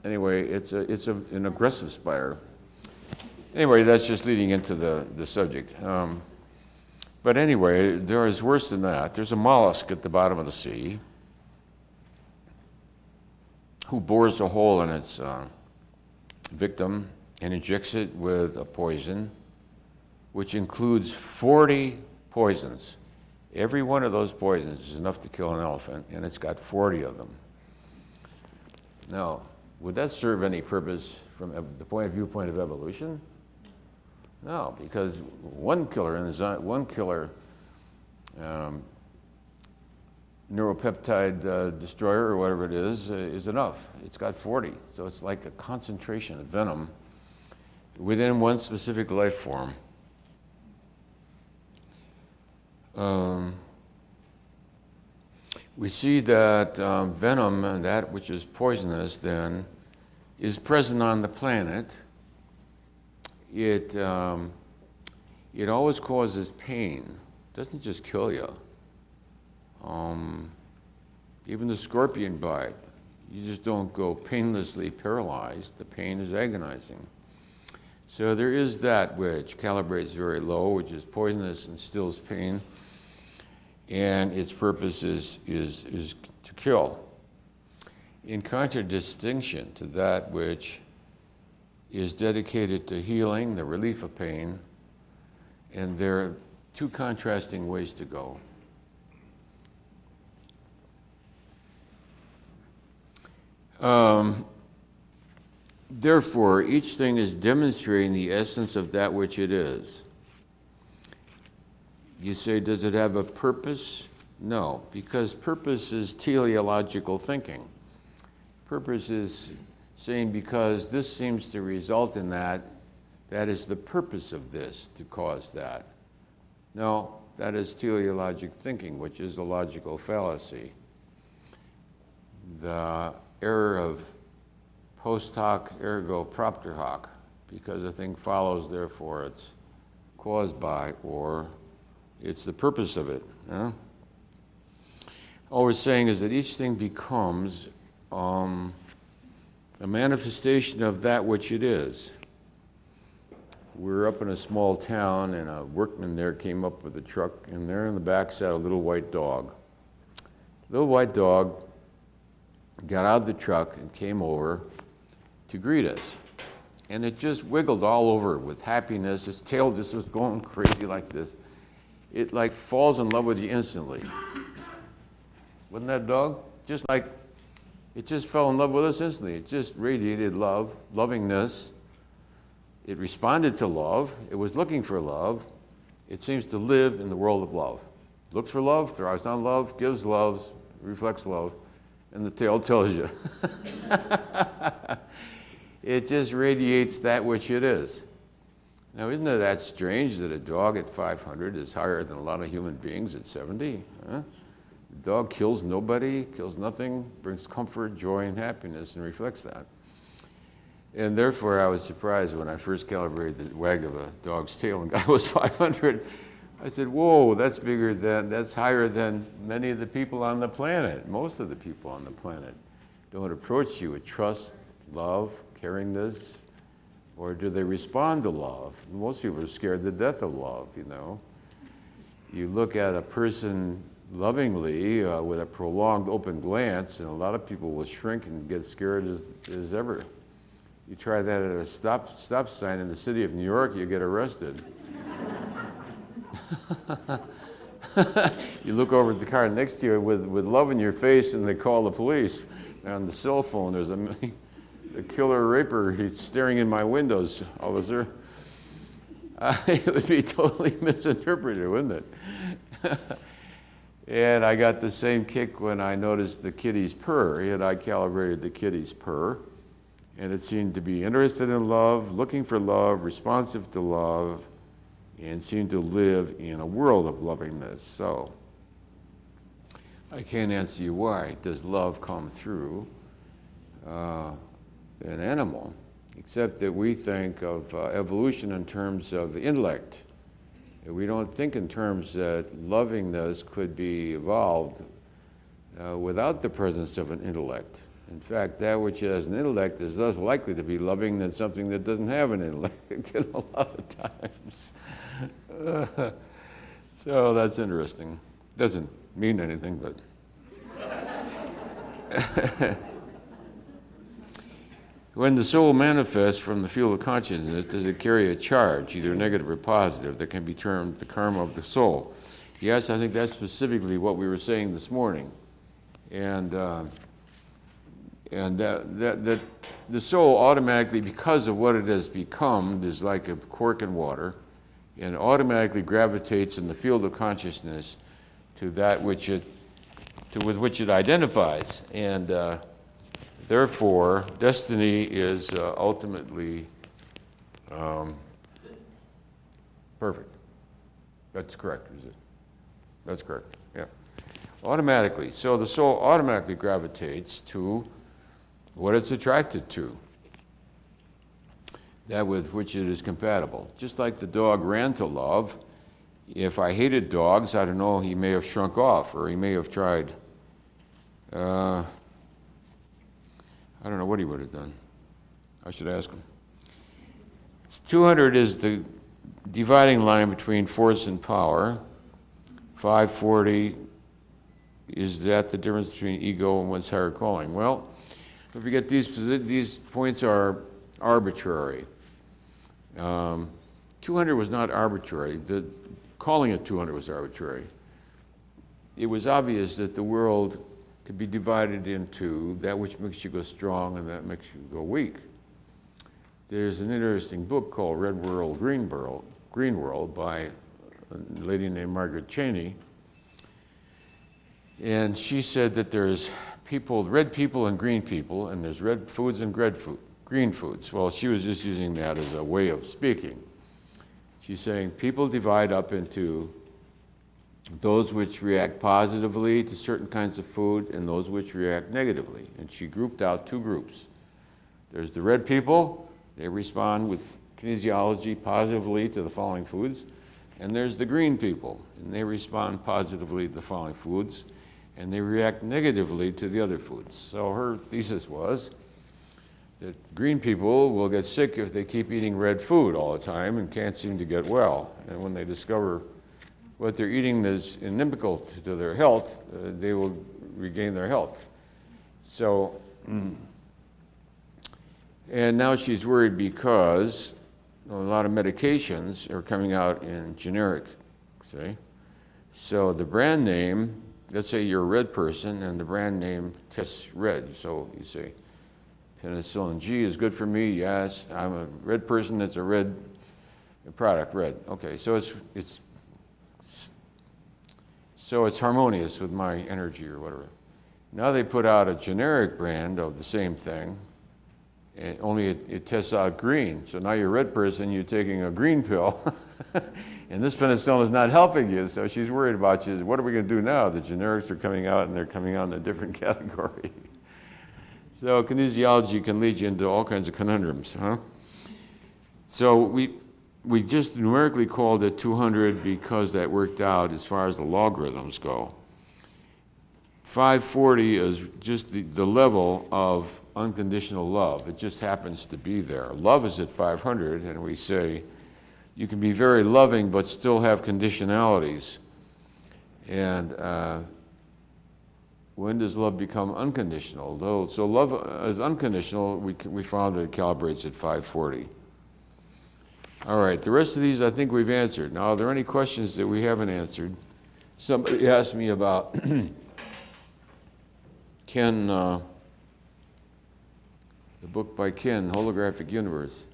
Anyway, it's an aggressive spider. Anyway, that's just leading into the subject. But anyway, there is worse than that. There's a mollusk at the bottom of the sea who bores a hole in its victim and injects it with a poison, which includes 40 poisons. Every one of those poisons is enough to kill an elephant, and it's got 40 of them. Now, would that serve any purpose from the viewpoint of evolution? No, because one killer neuropeptide destroyer or whatever it is enough. It's got 40, so it's like a concentration of venom within one specific life form. We see that venom, and that which is poisonous then, is present on the planet. It always causes pain. It doesn't just kill you. Even the scorpion bite, you just don't go painlessly paralyzed. The pain is agonizing. So there is that which calibrates very low, which is poisonous and stills pain, and its purpose is to kill. In contradistinction to that which is dedicated to healing, the relief of pain, and there are two contrasting ways to go. Therefore, each thing is demonstrating the essence of that which it is. You say, does it have a purpose? No, because purpose is teleological thinking. Purpose is saying because this seems to result in that, that is the purpose of this to cause that. No, that is teleologic thinking, which is a logical fallacy. The error of post hoc ergo propter hoc, because a thing follows, therefore it's caused by, or it's the purpose of it. Huh? All we're saying is that each thing becomes a manifestation of that which it is. We're up in a small town, and a workman there came up with a truck, and there in the back sat a little white dog. Little white dog got out of the truck and came over to greet us. And it just wiggled all over with happiness. Its tail just was going crazy like this. It like falls in love with you instantly. Wasn't that dog? Just like, it just fell in love with us instantly. It just radiated love, lovingness. It responded to love. It was looking for love. It seems to live in the world of love. Looks for love, thrives on love, gives love, reflects love, and the tail tells you. It just radiates that which it is. Now, isn't it that strange that a dog at 500 is higher than a lot of human beings at 70? Huh? The dog kills nobody, kills nothing, brings comfort, joy, and happiness, and reflects that. And therefore, I was surprised when I first calibrated the wag of a dog's tail and got it was 500. I said, whoa, that's higher than many of the people on the planet. Most of the people on the planet don't approach you with trust, love, caringness, or do they respond to love? Most people are scared to death of love, you know. You look at a person lovingly with a prolonged open glance, and a lot of people will shrink and get scared as ever. You try that at a stop sign in the city of New York, you get arrested. You look over at the car next to you with love in your face, and they call the police. And on the cell phone, there's a killer raper. He's staring in my windows, officer. It would be totally misinterpreted, wouldn't it? And I got the same kick when I noticed the kitty's purr. And I calibrated the kitty's purr, and it seemed to be interested in love, looking for love, responsive to love, and seemed to live in a world of lovingness. So I can't answer you why. Does love come through an animal? Except that we think of evolution in terms of intellect. We don't think in terms that lovingness could be evolved without the presence of an intellect. In fact, that which has an intellect is less likely to be loving than something that doesn't have an intellect in a lot of times. So that's interesting. Doesn't mean anything, but... When the soul manifests from the field of consciousness, does it carry a charge, either negative or positive, that can be termed the karma of the soul? Yes, I think that's specifically what we were saying this morning. And that the soul automatically, because of what it has become, is like a cork in water, and automatically gravitates in the field of consciousness to that with which it identifies. And therefore, destiny is ultimately perfect. That's correct, is it? That's correct, yeah. Automatically. So the soul automatically gravitates to what it's attracted to, that with which it is compatible. Just like the dog ran to love, if I hated dogs, I don't know, he may have shrunk off, or he may have tried, I don't know what he would have done. I should ask him. 200 is the dividing line between force and power. 540, is that the difference between ego and one's higher calling? Well, don't forget these points are arbitrary. 200 was not arbitrary. Calling it 200 was arbitrary. It was obvious that the world could be divided into that which makes you go strong and that makes you go weak. There's an interesting book called Red World, Green World by a lady named Margaret Cheney. And she said that there's red people and green people, and there's red foods and green foods. Well, she was just using that as a way of speaking. She's saying people divide up into those which react positively to certain kinds of food and those which react negatively. And she grouped out two groups. There's the red people, they respond with kinesiology positively to the following foods. And there's the green people, and they respond positively to the following foods, and they react negatively to the other foods. So her thesis was that green people will get sick if they keep eating red food all the time and can't seem to get well. And when they discover what they're eating is inimical to their health, they will regain their health. So, and now she's worried because a lot of medications are coming out in generic, see? So the brand name, let's say you're a red person and the brand name tests red. So you say, penicillin G is good for me, yes. I'm a red person that's a red product, red. Okay, so it's harmonious with my energy or whatever. Now they put out a generic brand of the same thing, and only it tests out green. So now you're a red person, you're taking a green pill, and this penicillin is not helping you, so she's worried about you. What are we going to do now? The generics are coming out, and they're coming out in a different category. So kinesiology can lead you into all kinds of conundrums, huh? So we just numerically called it 200 because that worked out as far as the logarithms go. 540 is just the level of unconditional love. It just happens to be there. Love is at 500, and we say you can be very loving but still have conditionalities. And when does love become unconditional? So love is unconditional, we found that it calibrates at 540. All right, the rest of these I think we've answered. Now, are there any questions that we haven't answered? Somebody asked me about Ken, the book by Ken, Holographic Universe.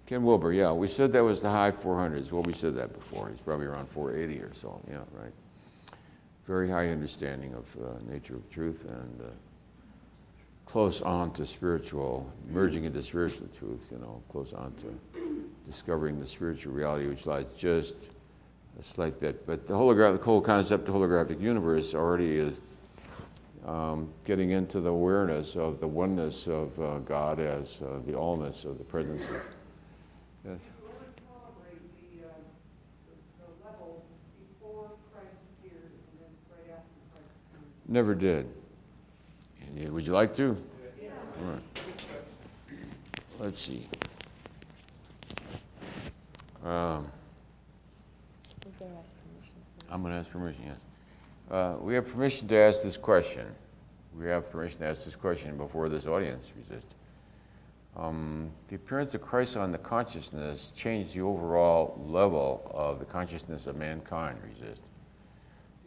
Ken Wilber, yeah. We said that was the high 400s. Well, we said that before. He's probably around 480 or so. Yeah, right. Very high understanding of nature of truth and close on to spiritual, merging into spiritual truth, close on to discovering the spiritual reality, which lies just a slight bit. But the whole concept of holographic universe already is getting into the awareness of the oneness of God as the allness of the presence of. Yes. Never did. Would you like to? Yeah. All right. Let's see. I'm going to ask permission, yes. We have permission to ask this question. We have permission to ask this question before this audience resists. The appearance of Christ on the consciousness changed the overall level of the consciousness of mankind, resist.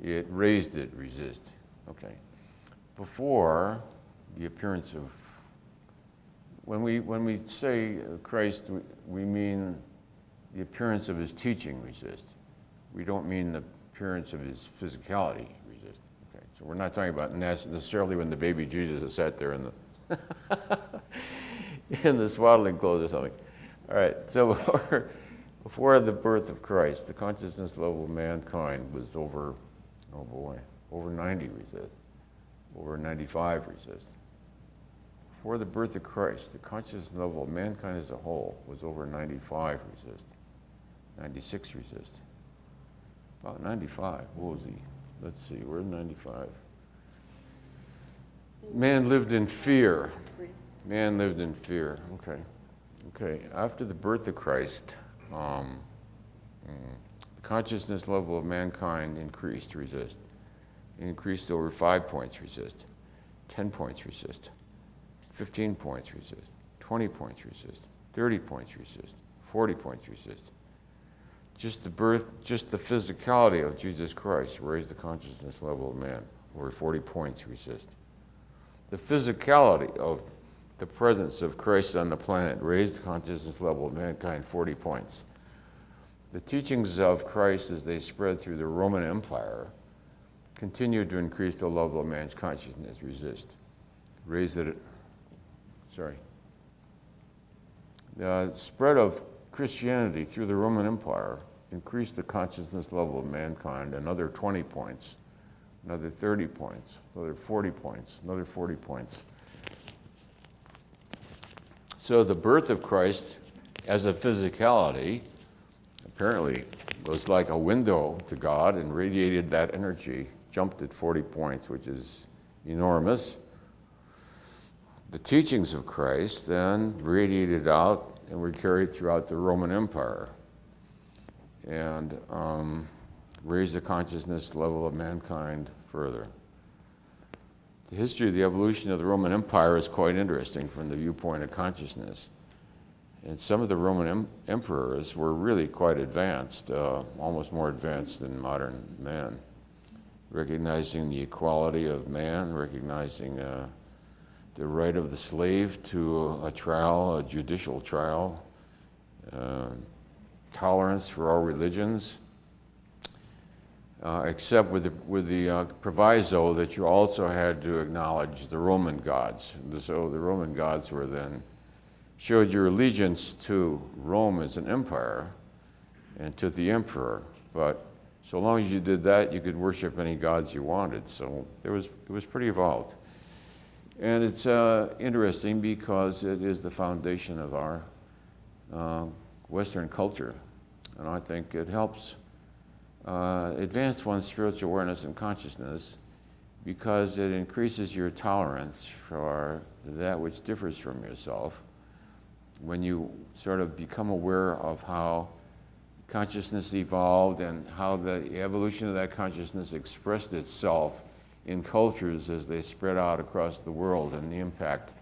It raised it, resist. Okay. Before the appearance of, when we say Christ, we mean the appearance of his teaching, resist. We don't mean the appearance of his physicality, resist. Okay. So we're not talking about necessarily when the baby Jesus sat there in the in the swaddling clothes or something. All right. So before the birth of Christ, the consciousness level of mankind was over 90, resist. Over 95, resist. Before the birth of Christ, the consciousness level of mankind as a whole was over 95, resist. 96, resist. About 95. What was he? Let's see, where's 95? Man lived in fear. Man lived in fear. Okay. After the birth of Christ, the consciousness level of mankind increased, resist. It increased over 5 points, resist. 10 points, resist. 15 points, resist. 20 points resist, 30 points resist, 40 points resist. Just the birth, just the physicality of Jesus Christ raised the consciousness level of man, over 40 points resist. The physicality of the presence of Christ on the planet raised the consciousness level of mankind 40 points. The teachings of Christ as they spread through the Roman Empire continued to increase the level of man's consciousness, resist. Raised it, The spread of Christianity through the Roman Empire increased the consciousness level of mankind another 20 points, another 30 points, another 40 points, another 40 points. So the birth of Christ as a physicality apparently was like a window to God and radiated that energy, jumped at 40 points, which is enormous. The teachings of Christ then radiated out and were carried throughout the Roman Empire and raised the consciousness level of mankind further. The history of the evolution of the Roman Empire is quite interesting from the viewpoint of consciousness. And some of the Roman emperors were really quite advanced, almost more advanced than modern man, recognizing the equality of man, recognizing the right of the slave to a trial, a judicial trial, tolerance for all religions, except with the proviso that you also had to acknowledge the Roman gods. So the Roman gods were then showed your allegiance to Rome as an empire and to the emperor, but so long as you did that, you could worship any gods you wanted. So it was pretty evolved. And it's interesting because it is the foundation of our Western culture. And I think it helps advance one's spiritual awareness and consciousness because it increases your tolerance for that which differs from yourself. When you sort of become aware of how consciousness evolved and how the evolution of that consciousness expressed itself in cultures as they spread out across the world and the impact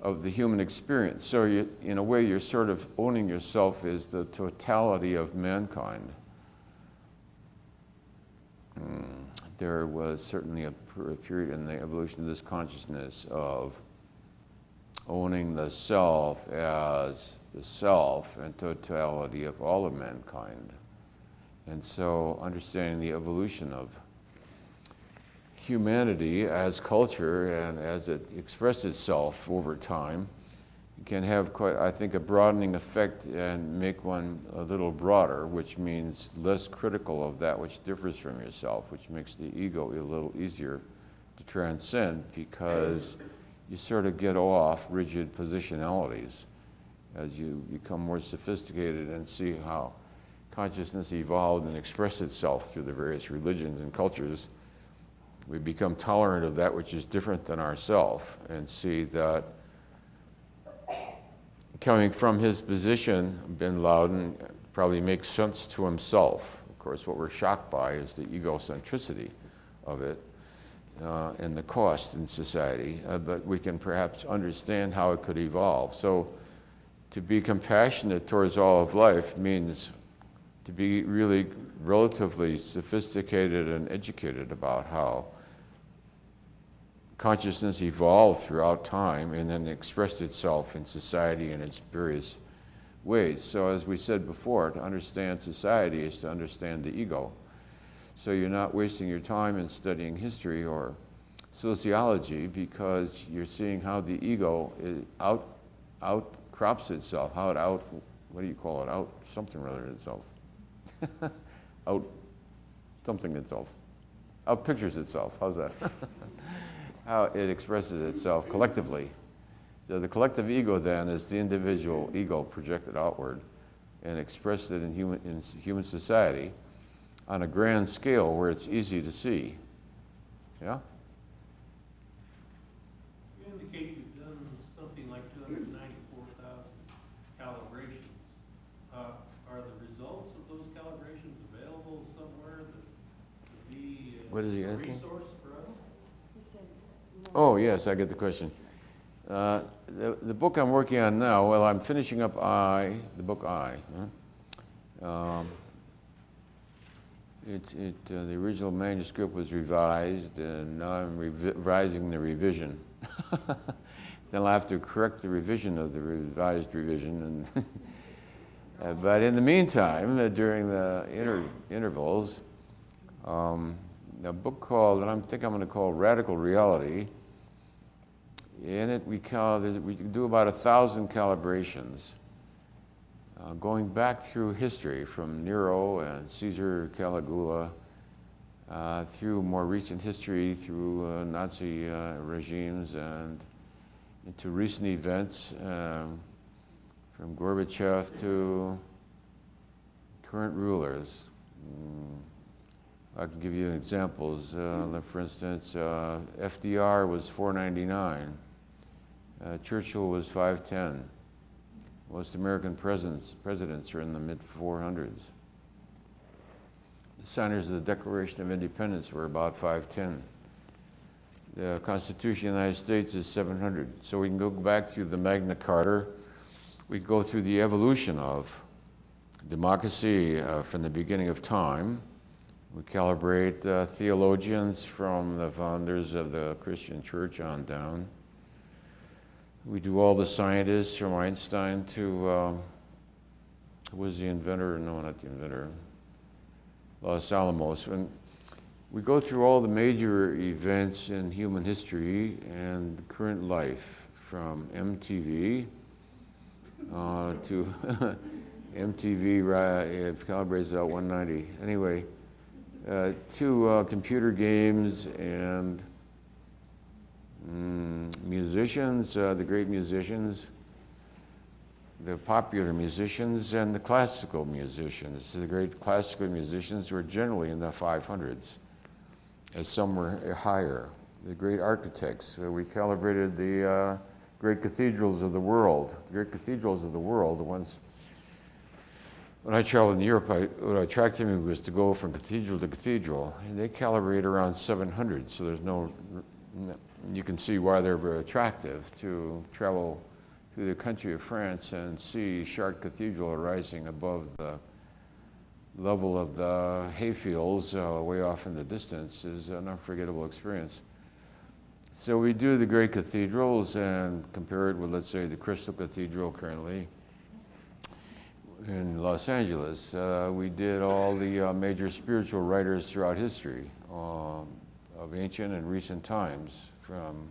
of the human experience. So in a way, you're sort of owning yourself as the totality of mankind. There was certainly a period in the evolution of this consciousness of owning the self as the self and totality of all of mankind. And so understanding the evolution of humanity as culture and as it expressed itself over time can have quite, I think, a broadening effect and make one a little broader, which means less critical of that which differs from yourself, which makes the ego a little easier to transcend because you sort of get off rigid positionalities as you become more sophisticated and see how consciousness evolved and expressed itself through the various religions and cultures. We become tolerant of that which is different than ourselves and see that coming from his position, bin Laden probably makes sense to himself. Of course, what we're shocked by is the egocentricity of it and the cost in society, but we can perhaps understand how it could evolve. So to be compassionate towards all of life means to be really relatively sophisticated and educated about how consciousness evolved throughout time and then expressed itself in society in its various ways. So as we said before, to understand society is to understand the ego. So you're not wasting your time in studying history or sociology because you're seeing how the ego outcrops itself, how it what do you call it, out something rather than itself. Out something itself. Out pictures itself, how's that? How it expresses itself collectively. So the collective ego then is the individual ego projected outward and expressed it in human society on a grand scale where it's easy to see. Yeah? You indicate you've done something like 294,000 calibrations. Are the results of those calibrations available somewhere to be What is he a asking? resource for us? Oh, yes, I get the question. The book I'm working on now, well, I'm finishing up the book I. The original manuscript was revised, and now I'm revising the revision. Then I'll have to correct the revision of the revised revision. And but in the meantime, during the intervals, a book called, and I think I'm going to call Radical Reality. In it, we do about 1,000 calibrations, going back through history from Nero and Caesar Caligula, through more recent history, through Nazi regimes, and into recent events, from Gorbachev to current rulers. I can give you examples. For instance, FDR was 499. Churchill was 510. Most American presidents are in the mid-400s. The signers of the Declaration of Independence were about 510. The Constitution of the United States is 700. So we can go back through the Magna Carta. We go through the evolution of democracy from the beginning of time. We calibrate theologians from the founders of the Christian church on down. We do all the scientists from Einstein to, who was the inventor? No, not the inventor. Los Alamos. And we go through all the major events in human history and current life, from MTV to MTV, it calibrates out 190. Anyway, to computer games and musicians, the great musicians, the popular musicians, and the classical musicians. The great classical musicians were generally in the 500s, as some were higher. The great architects, we calibrated the great cathedrals of the world. The great cathedrals of the world, the ones, when I traveled in Europe, what attracted me was to go from cathedral to cathedral, and they calibrate around 700, so there's no, you can see why they're very attractive to travel through the country of France and see Chartres Cathedral rising above the level of the hayfields way off in the distance is an unforgettable experience. So we do the great cathedrals and compare it with, let's say, the Crystal Cathedral currently in Los Angeles. We did all the major spiritual writers throughout history of ancient and recent times, from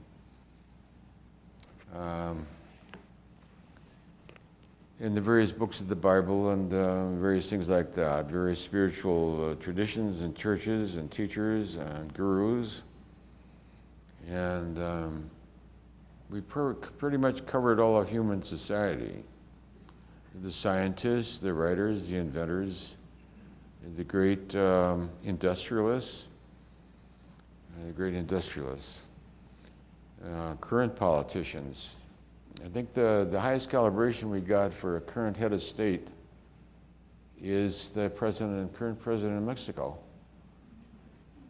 in the various books of the Bible and various things like that, various spiritual traditions and churches and teachers and gurus. And we pretty much covered all of human society. The scientists, the writers, the inventors, the great industrialists, current politicians. I think the highest calibration we got for a current head of state is the current president of Mexico.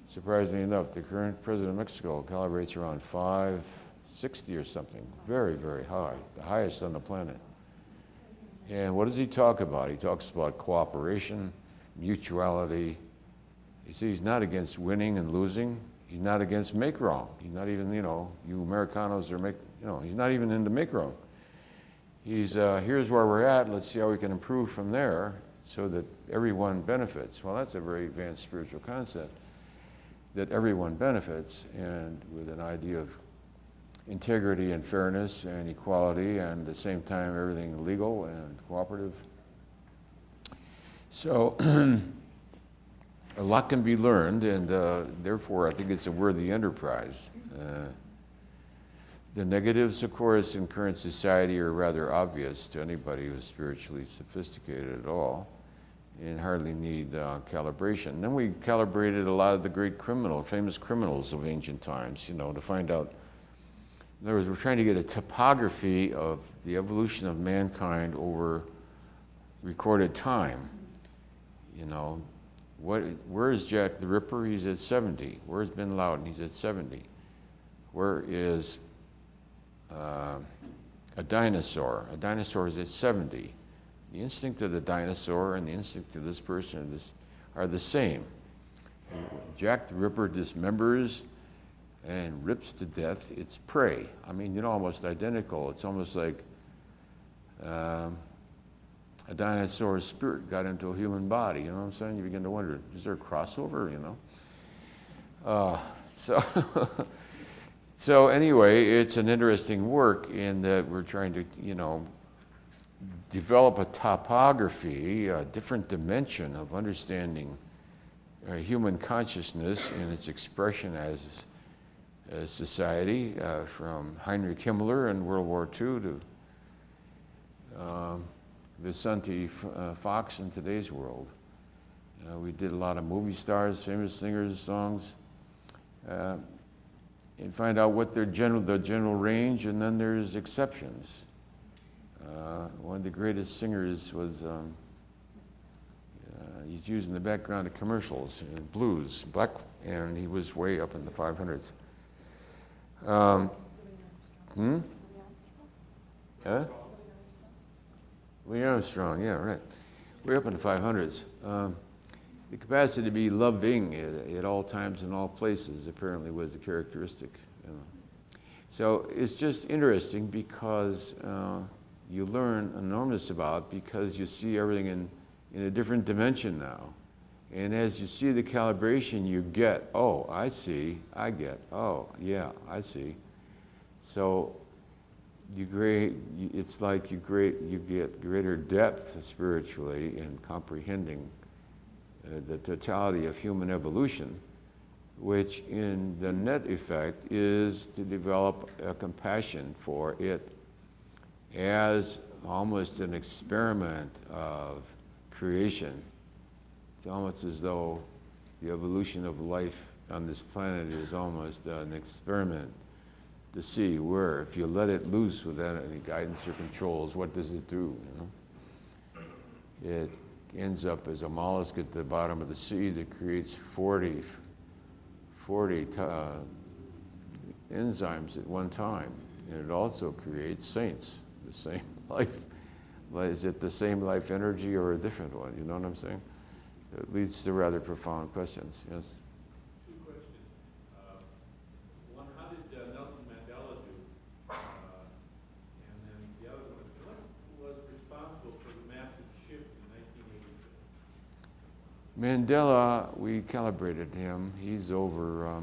Surprisingly enough, the current president of Mexico calibrates around 560 or something. Very, very high, the highest on the planet. And what does he talk about? He talks about cooperation, mutuality. You see, he's not against winning and losing. He's not against make wrong. He's not even, you Americanos are he's not even into make wrong. He's, here's where we're at, let's see how we can improve from there so that everyone benefits. Well, that's a very advanced spiritual concept, that everyone benefits, and with an idea of integrity and fairness and equality, and at the same time everything legal and cooperative. So a lot can be learned, and therefore I think it's a worthy enterprise. The negatives, of course, in current society are rather obvious to anybody who's spiritually sophisticated at all, and hardly need calibration. Then we calibrated a lot of the great famous criminals of ancient times, to find out. In other words, we're trying to get a topography of the evolution of mankind over recorded time. Where is Jack the Ripper? He's at 70. Where's Bin Laden? He's at 70. Where is a dinosaur. A dinosaur is at 70. The instinct of the dinosaur and the instinct of this person are the same. Jack the Ripper dismembers and rips to death its prey. I mean, almost identical. It's almost like a dinosaur's spirit got into a human body. You know what I'm saying? You begin to wonder, is there a crossover? So anyway, it's an interesting work in that we're trying to, develop a topography, a different dimension of understanding human consciousness and its expression as a society, from Heinrich Himmler in World War II to Vicente Fox in today's world. We did a lot of movie stars, famous singers, songs, and find out what the general range, and then there's exceptions. One of the greatest singers was, he's used in the background of commercials, blues, black, and he was way up in the 500s. Louis Armstrong, yeah, right. Way up in the 500s. The capacity to be loving at all times and all places apparently was a characteristic. So it's just interesting because you learn enormous about, because you see everything in a different dimension now. And as you see the calibration, you get, oh, I see, I get, oh, yeah, I see. So it's like you get greater depth spiritually in comprehending the totality of human evolution, which in the net effect is to develop a compassion for it as almost an experiment of creation. It's almost as though the evolution of life on this planet is almost an experiment to see where, if you let it loose without any guidance or controls, what does it do? It ends up as a mollusk at the bottom of the sea that creates 40 enzymes at one time, and it also creates saints, the same life. Is it the same life energy or a different one? You know what I'm saying? It leads to rather profound questions. Yes. Two questions. One, how did Nelson Mandela do? And then the other one, what was responsible for the massive shift in 1986? Mandela, we calibrated him. He's over, I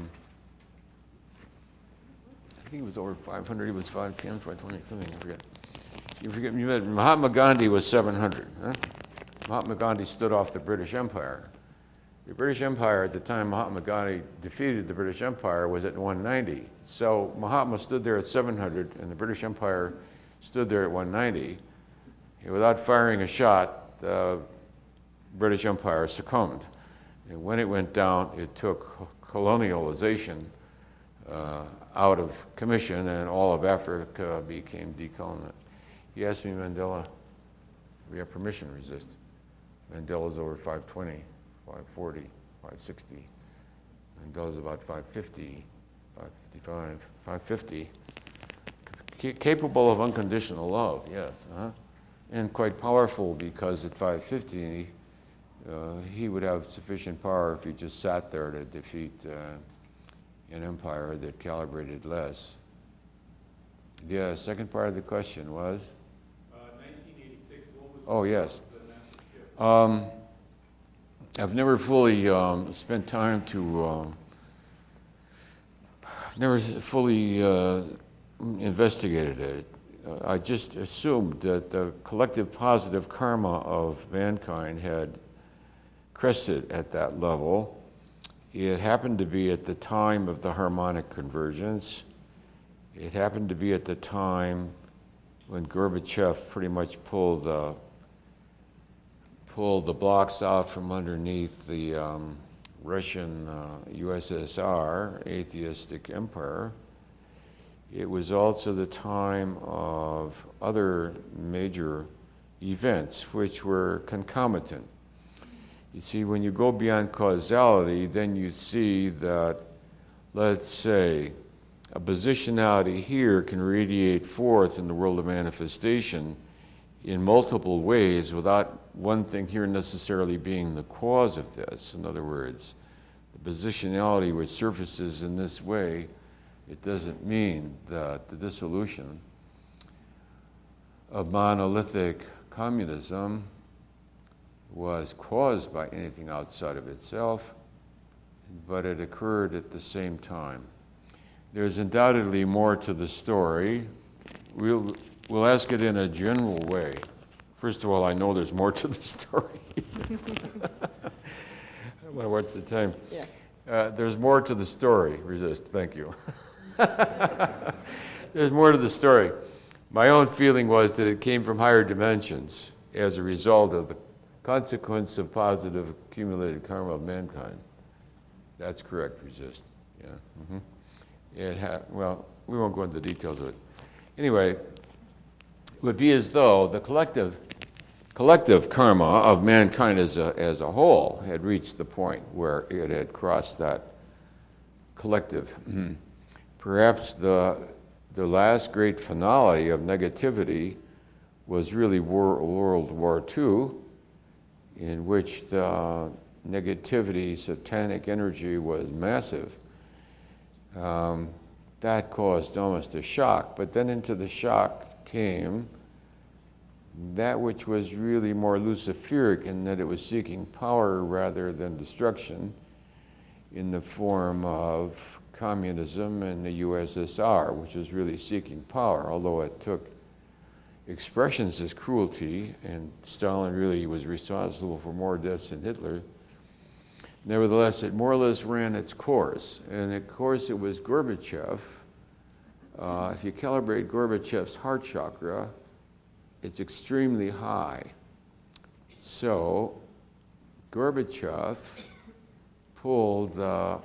think he was over 500. He was 510, 520, something, I forget. You met Mahatma Gandhi was 700. Huh? Mahatma Gandhi stood off the British Empire. The British Empire at the time Mahatma Gandhi defeated the British Empire was at 190. So Mahatma stood there at 700 and the British Empire stood there at 190. And without firing a shot, the British Empire succumbed. And when it went down, it took colonialization out of commission, and all of Africa became decolonized. He asked me, Mandela, we have permission to resist. Mandela's over 520, 540, 560. Mandela's about 550, 555, 550. Capable of unconditional love, yes. And quite powerful, because at 550, he would have sufficient power if he just sat there to defeat an empire that calibrated less. The second part of the question was? 1986, what was oh, yes. the massive shift? I've never fully spent time to, I've never fully investigated it. I just assumed that the collective positive karma of mankind had crested at that level. It happened to be at the time of the harmonic convergence. It happened to be at the time when Gorbachev pretty much pulled the blocks out from underneath the Russian USSR, atheistic empire. It was also the time of other major events which were concomitant. You see, when you go beyond causality, then you see that, let's say, a positionality here can radiate forth in the world of manifestation in multiple ways without one thing here necessarily being the cause of this. In other words, the positionality which surfaces in this way, it doesn't mean that the dissolution of monolithic communism was caused by anything outside of itself, but it occurred at the same time. There's undoubtedly more to the story. We'll ask it in a general way. First of all, I know there's more to the story. I want to watch the time. Yeah. There's more to the story. Resist, thank you. There's more to the story. My own feeling was that it came from higher dimensions as a result of the consequence of positive accumulated karma of mankind. That's correct, resist. Yeah. Mm-hmm. Well, we won't go into the details of it. Anyway, it would be as though the collective karma of mankind as a whole had reached the point where it had crossed that collective. Perhaps the last great finale of negativity was really World War II, in which the negativity, satanic energy was massive. That caused almost a shock, but then into the shock came that which was really more luciferic in that it was seeking power rather than destruction in the form of communism and the USSR, which was really seeking power, although it took expressions as cruelty, and Stalin really was responsible for more deaths than Hitler. Nevertheless, it more or less ran its course, and of course it was Gorbachev. If you calibrate Gorbachev's heart chakra, it's extremely high. So Gorbachev pulled the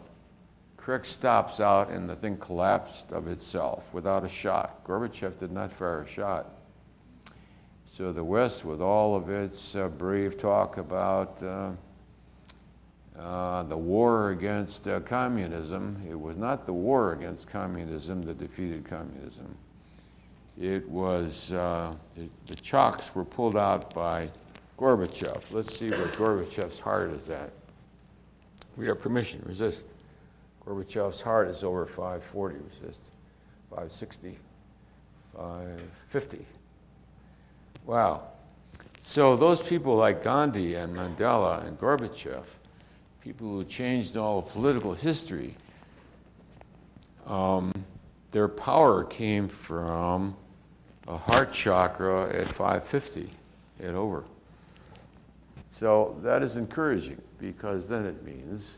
correct stops out and the thing collapsed of itself without a shot. Gorbachev did not fire a shot. So the West, with all of its brave talk about the war against communism, it was not the war against communism that defeated communism. It was, the chocks were pulled out by Gorbachev. Let's see where Gorbachev's heart is at. We have permission, resist. Gorbachev's heart is over 540, resist. 560, 550. Wow. So those people like Gandhi and Mandela and Gorbachev, people who changed all of political history, their power came from a heart chakra at 550 and over. So that is encouraging, because then it means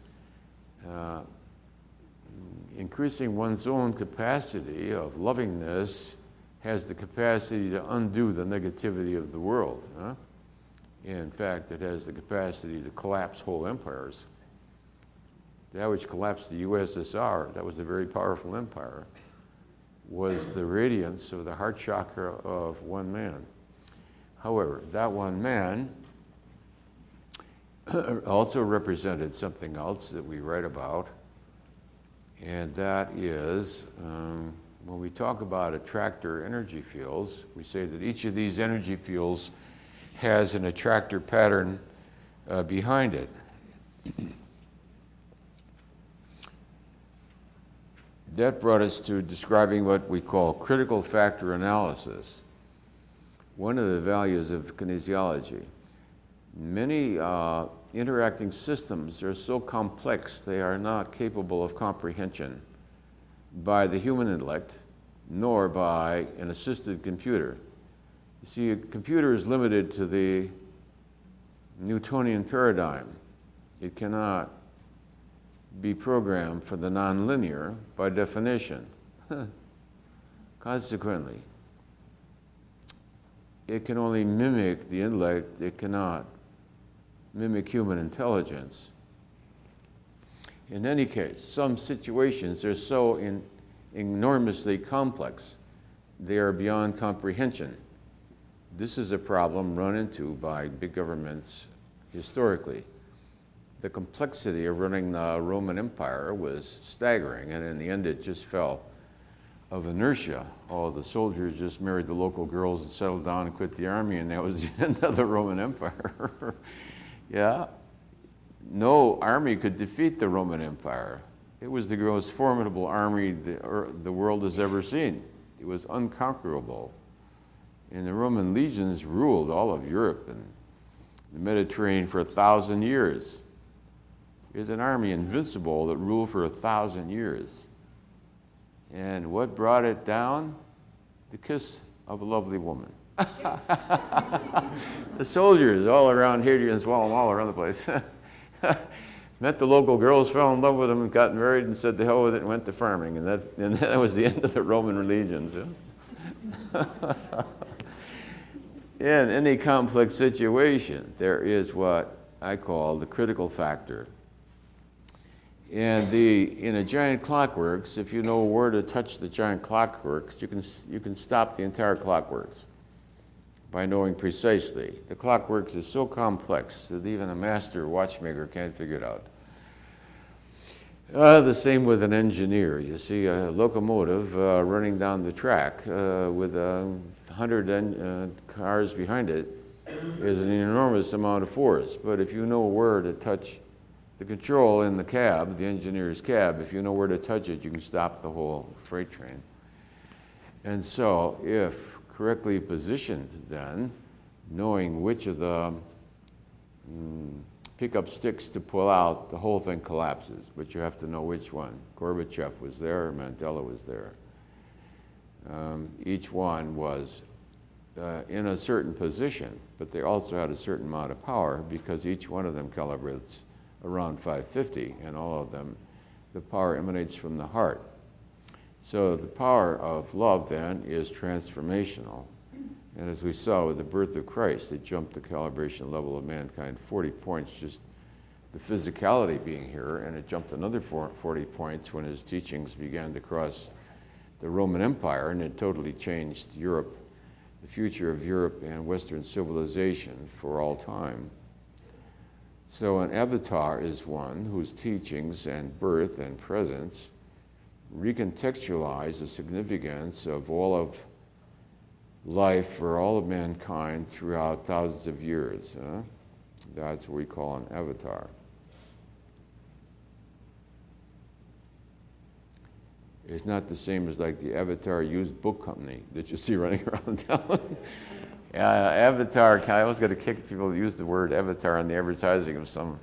increasing one's own capacity of lovingness has the capacity to undo the negativity of the world. In fact, it has the capacity to collapse whole empires. That which collapsed the USSR, that was a very powerful empire, was the radiance of the heart chakra of one man. However, that one man also represented something else that we write about, and that is when we talk about attractor energy fields, we say that each of these energy fields has an attractor pattern behind it. That brought us to describing what we call critical factor analysis, one of the values of kinesiology. Many interacting systems are so complex they are not capable of comprehension by the human intellect, nor by an assisted computer. You see, a computer is limited to the Newtonian paradigm. It cannot be programmed for the nonlinear by definition. Consequently, it can only mimic the intellect, it cannot mimic human intelligence. In any case, some situations are so enormously complex, they are beyond comprehension. This is a problem run into by big governments historically. The complexity of running the Roman Empire was staggering, and in the end it just fell of inertia. All the soldiers just married the local girls and settled down and quit the army, and that was the end of the Roman Empire. Yeah. No army could defeat the Roman Empire. It was the most formidable army the world has ever seen. It was unconquerable. And the Roman legions ruled all of Europe and the Mediterranean for 1,000 years. It was an army invincible that ruled for 1,000 years. And what brought it down? The kiss of a lovely woman. The soldiers all around Hadrian's Wall and all around the place met the local girls, fell in love with them, and got married, and said to hell with it, and went to farming. And that was the end of the Roman legions. Yeah? In any complex situation, there is what I call the critical factor. And in a giant clockworks, if you know where to touch the giant clockworks, you can stop the entire clockworks by knowing precisely. The clockworks is so complex that even a master watchmaker can't figure it out. The same with an engineer. You see a locomotive running down the track with 100 cars behind it is an enormous amount of force. But if you know where to touch the control in the cab, the engineer's cab, if you know where to touch it, you can stop the whole freight train. And so if correctly positioned then, knowing which of the pickup sticks to pull out, the whole thing collapses, but you have to know which one. Gorbachev was there, Mandela was there. Each one was in a certain position, but they also had a certain amount of power because each one of them calibrates around 550, and all of them, the power emanates from the heart. So the power of love then is transformational. And as we saw with the birth of Christ, it jumped the calibration level of mankind 40 points, just the physicality being here, and it jumped another 40 points when his teachings began to cross the Roman Empire, and it totally changed Europe, the future of Europe and Western civilization for all time. So an avatar is one whose teachings and birth and presence recontextualize the significance of all of life for all of mankind throughout thousands of years. That's what we call an avatar. It's not the same as like the Avatar used book company that you see running around town. Avatar, I always got to kick people who use the word avatar in the advertising of some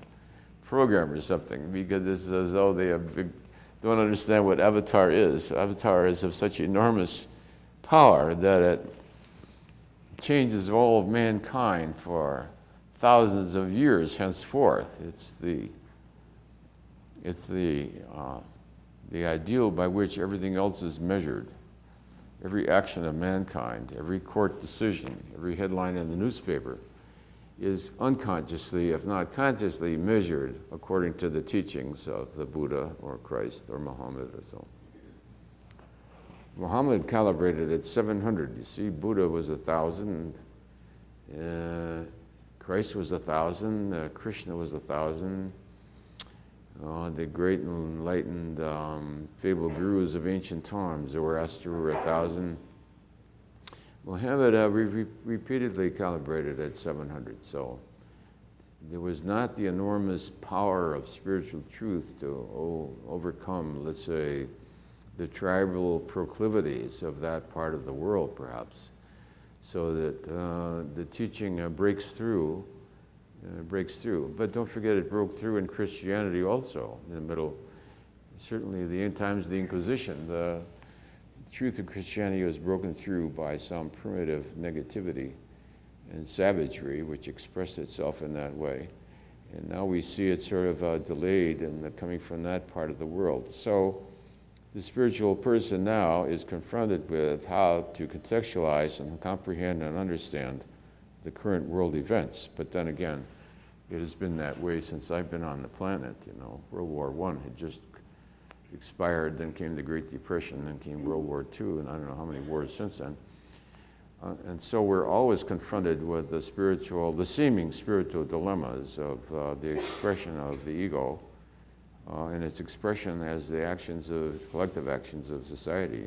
program or something, because it's as though they don't understand what avatar is. Avatar is of such enormous power that it changes all of mankind for thousands of years henceforth. It's the ideal by which everything else is measured. Every action of mankind, every court decision, every headline in the newspaper is unconsciously, if not consciously, measured according to the teachings of the Buddha or Christ or Muhammad or so. Muhammad calibrated at 700. You see, Buddha was 1,000, Christ was 1,000, Krishna was 1,000. The great enlightened fabled gurus of ancient times, Zoroaster were 1,000. Muhammad repeatedly calibrated at 700. So there was not the enormous power of spiritual truth to overcome, let's say, the tribal proclivities of that part of the world, perhaps, so that the teaching breaks through. But don't forget, it broke through in Christianity also, in the middle. Certainly the end times of the Inquisition, the truth of Christianity was broken through by some primitive negativity and savagery, which expressed itself in that way. And now we see it sort of delayed and coming from that part of the world. So the spiritual person now is confronted with how to contextualize and comprehend and understand the current world events. But then again, it has been that way since I've been on the planet. World War I had just expired, then came the Great Depression, then came World War II, and I don't know how many wars since then. And so we're always confronted with the seeming spiritual dilemmas of the expression of the ego and its expression as the collective actions of society.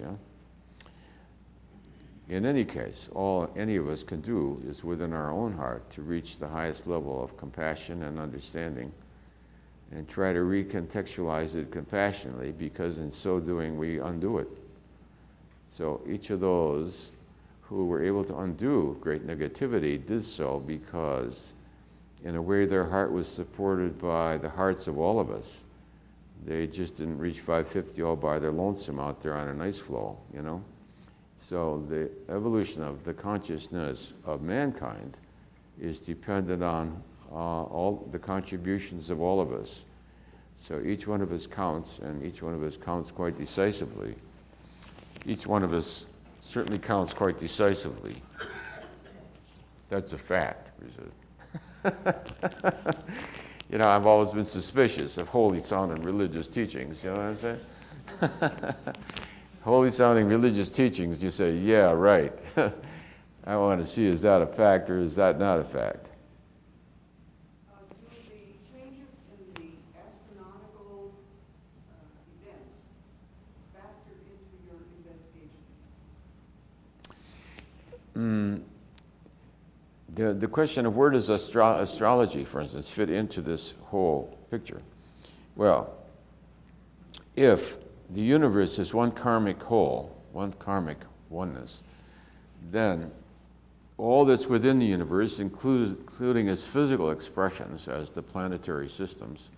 In any case, all any of us can do is within our own heart to reach the highest level of compassion and understanding and try to recontextualize it compassionately, because in so doing we undo it. So each of those who were able to undo great negativity did so because in a way their heart was supported by the hearts of all of us. They just didn't reach 550 all by their lonesome out there on an ice floe, you know? So the evolution of the consciousness of mankind is dependent on all the contributions of all of us. So each one of us counts, and each one of us counts quite decisively. Each one of us certainly counts quite decisively. That's a fact. You know, I've always been suspicious of holy sounding religious teachings, you know what I'm saying? Holy sounding religious teachings, you say, yeah, right. I want to see, is that a fact or is that not a fact? Do the changes in the astronomical events factor into your investigations? The question of where does astrology, for instance, fit into this whole picture? Well, if the universe is one karmic whole, one karmic oneness, then all that's within the universe, including its physical expressions as the planetary systems,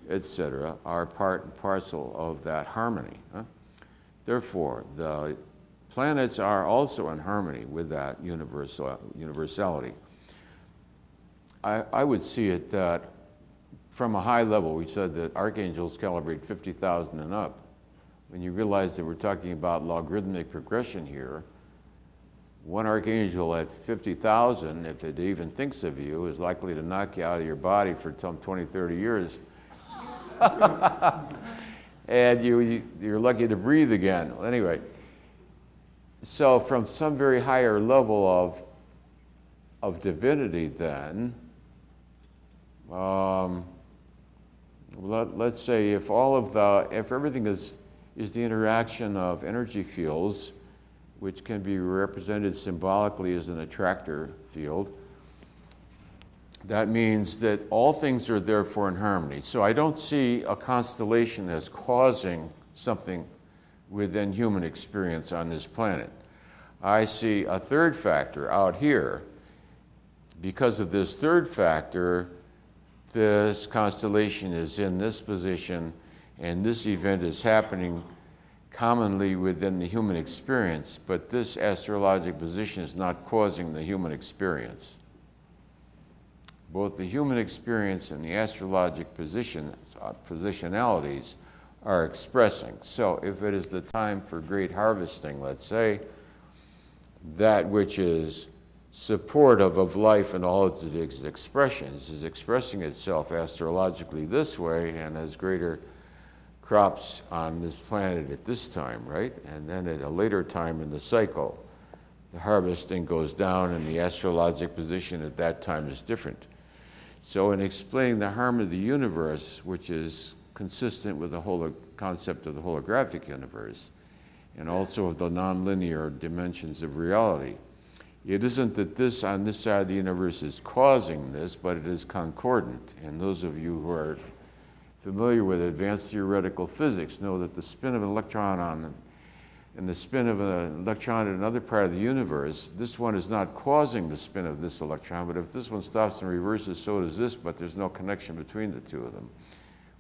etc., are part and parcel of that harmony. Therefore, the planets are also in harmony with that universality. I would see it that from a high level, we said that archangels calibrate 50,000 and up. When you realize that we're talking about logarithmic progression here, one archangel at 50,000, if it even thinks of you, is likely to knock you out of your body for some 20, 30 years. And you're lucky to breathe again. Well, anyway, so from some very higher level of divinity then, let's say if everything is the interaction of energy fields, which can be represented symbolically as an attractor field, that means that all things are therefore in harmony. So I don't see a constellation as causing something within human experience on this planet. I see a third factor out here. Because of this third factor, this constellation is in this position, and this event is happening commonly within the human experience, but this astrologic position is not causing the human experience. Both the human experience and the astrologic positionalities are expressing. So if it is the time for great harvesting, let's say, that which is supportive of life and all its expressions is expressing itself astrologically this way and has greater crops on this planet at this time, right? And then at a later time in the cycle, the harvesting goes down and the astrologic position at that time is different. So in explaining the harm of the universe, which is consistent with the whole concept of the holographic universe, and also of the nonlinear dimensions of reality, it isn't that this on this side of the universe is causing this, but it is concordant. And those of you who are familiar with advanced theoretical physics know that the spin of an electron and the spin of an electron in another part of the universe, this one is not causing the spin of this electron, but if this one stops and reverses, so does this, but there's no connection between the two of them,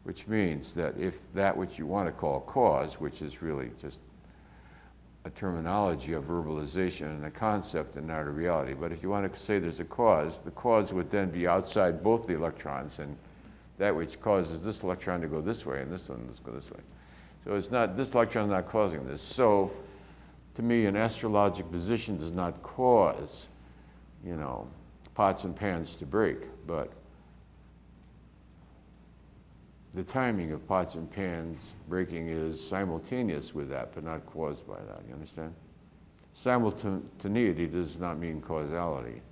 which means that if that which you want to call cause, which is really just a terminology of verbalization and a concept and not a reality, but if you want to say there's a cause, the cause would then be outside both the electrons, and that which causes this electron to go this way and this one to go this way. So it's not, this electron is not causing this. So to me, an astrologic position does not cause, pots and pans to break, but the timing of pots and pans breaking is simultaneous with that, but not caused by that. You understand? Simultaneity does not mean causality.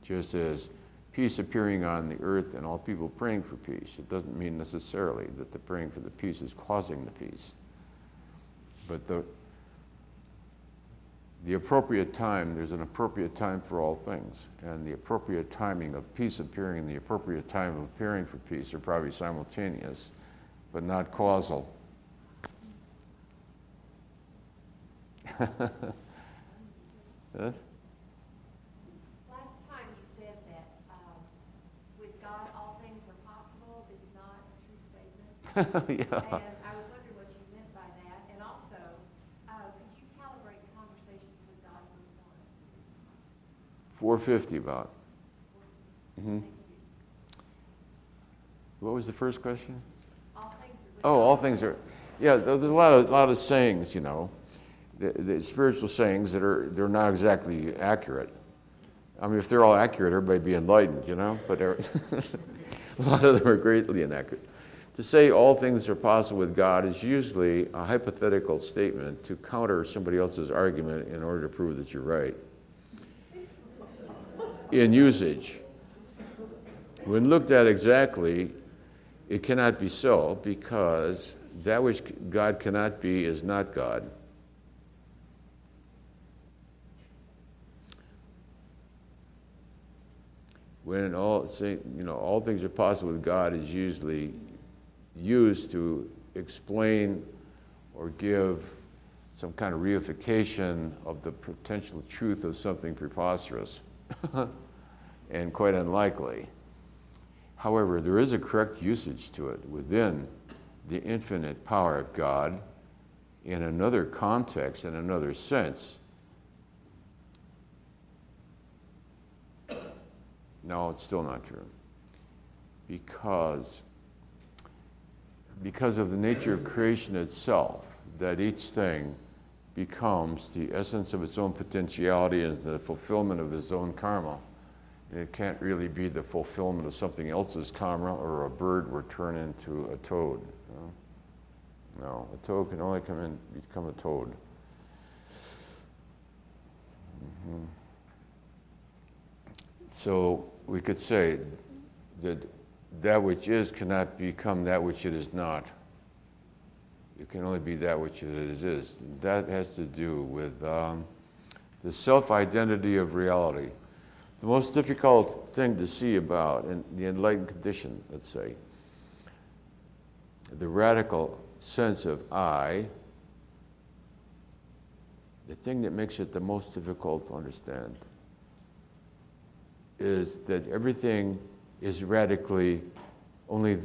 Just as peace appearing on the earth and all people praying for peace, it doesn't mean necessarily that the praying for the peace is causing the peace. But the appropriate time, there's an appropriate time for all things. And the appropriate timing of peace appearing and the appropriate time of appearing for peace are probably simultaneous, but not causal. Yes? Last time you said that with God all things are possible is not a true statement. Yeah. And I was wondering what you meant by that. And also, could you calibrate conversations with God with one? 450 about. What was the first question? All things are with Oh, God. all things are. Yeah, there's a lot of sayings, you know, the spiritual sayings that they're not exactly accurate. I mean, if they're all accurate, everybody'd be enlightened, you know. But a lot of them are greatly inaccurate. To say all things are possible with God is usually a hypothetical statement to counter somebody else's argument in order to prove that you're right. In usage, when looked at exactly, it cannot be so, because that which God cannot be is not God. When all things are possible with God is usually used to explain or give some kind of reification of the potential truth of something preposterous and quite unlikely. However, there is a correct usage to it within the infinite power of God in another context, in another sense. No, it's still not true. Because of the nature of creation itself, that each thing becomes the essence of its own potentiality and the fulfillment of its own karma. And it can't really be the fulfillment of something else's karma, or a bird were turned into a toad. No, a toad can only become a toad. So we could say that that which is cannot become that which it is not. It can only be that which it is. That has to do with the self-identity of reality. The most difficult thing to see about in the enlightened condition, let's say, the radical sense of I, the thing that makes it the most difficult to understand is that everything is radically only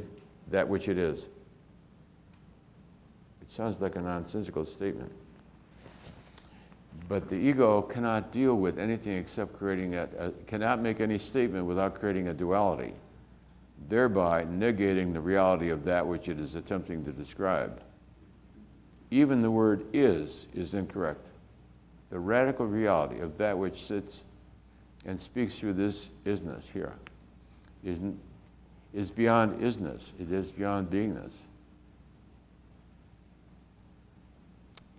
that which it is. It sounds like a nonsensical statement. But the ego cannot deal with anything except cannot make any statement without creating a duality, thereby negating the reality of that which it is attempting to describe. Even the word is incorrect. The radical reality of that which sits and speaks through this isness here is beyond isness. It is beyond beingness.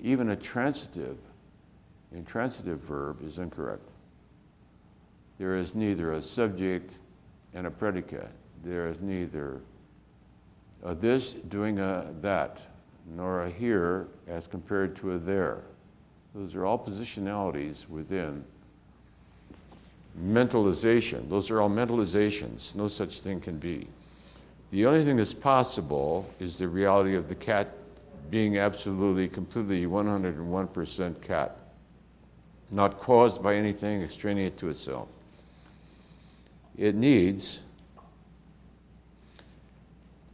Even a intransitive verb is incorrect. There is neither a subject and a predicate. There is neither a this doing a that, nor a here as compared to a there. Those are all positionalities within mentalization. Those are all mentalizations. No such thing can be. The only thing that's possible is the reality of the cat being absolutely, completely 101% cat, not caused by anything extraneous to itself. It needs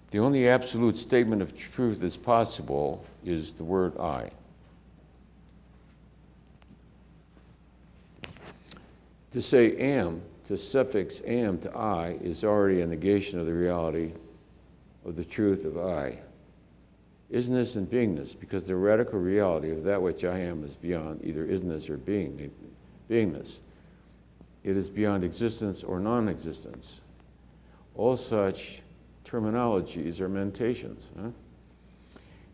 the only absolute statement of truth that's possible is the word I. To say am, to suffix am to I, is already a negation of the reality of the truth of I. Isness and beingness, because the radical reality of that which I am is beyond either isness or beingness. It is beyond existence or non-existence. All such terminologies are mentations.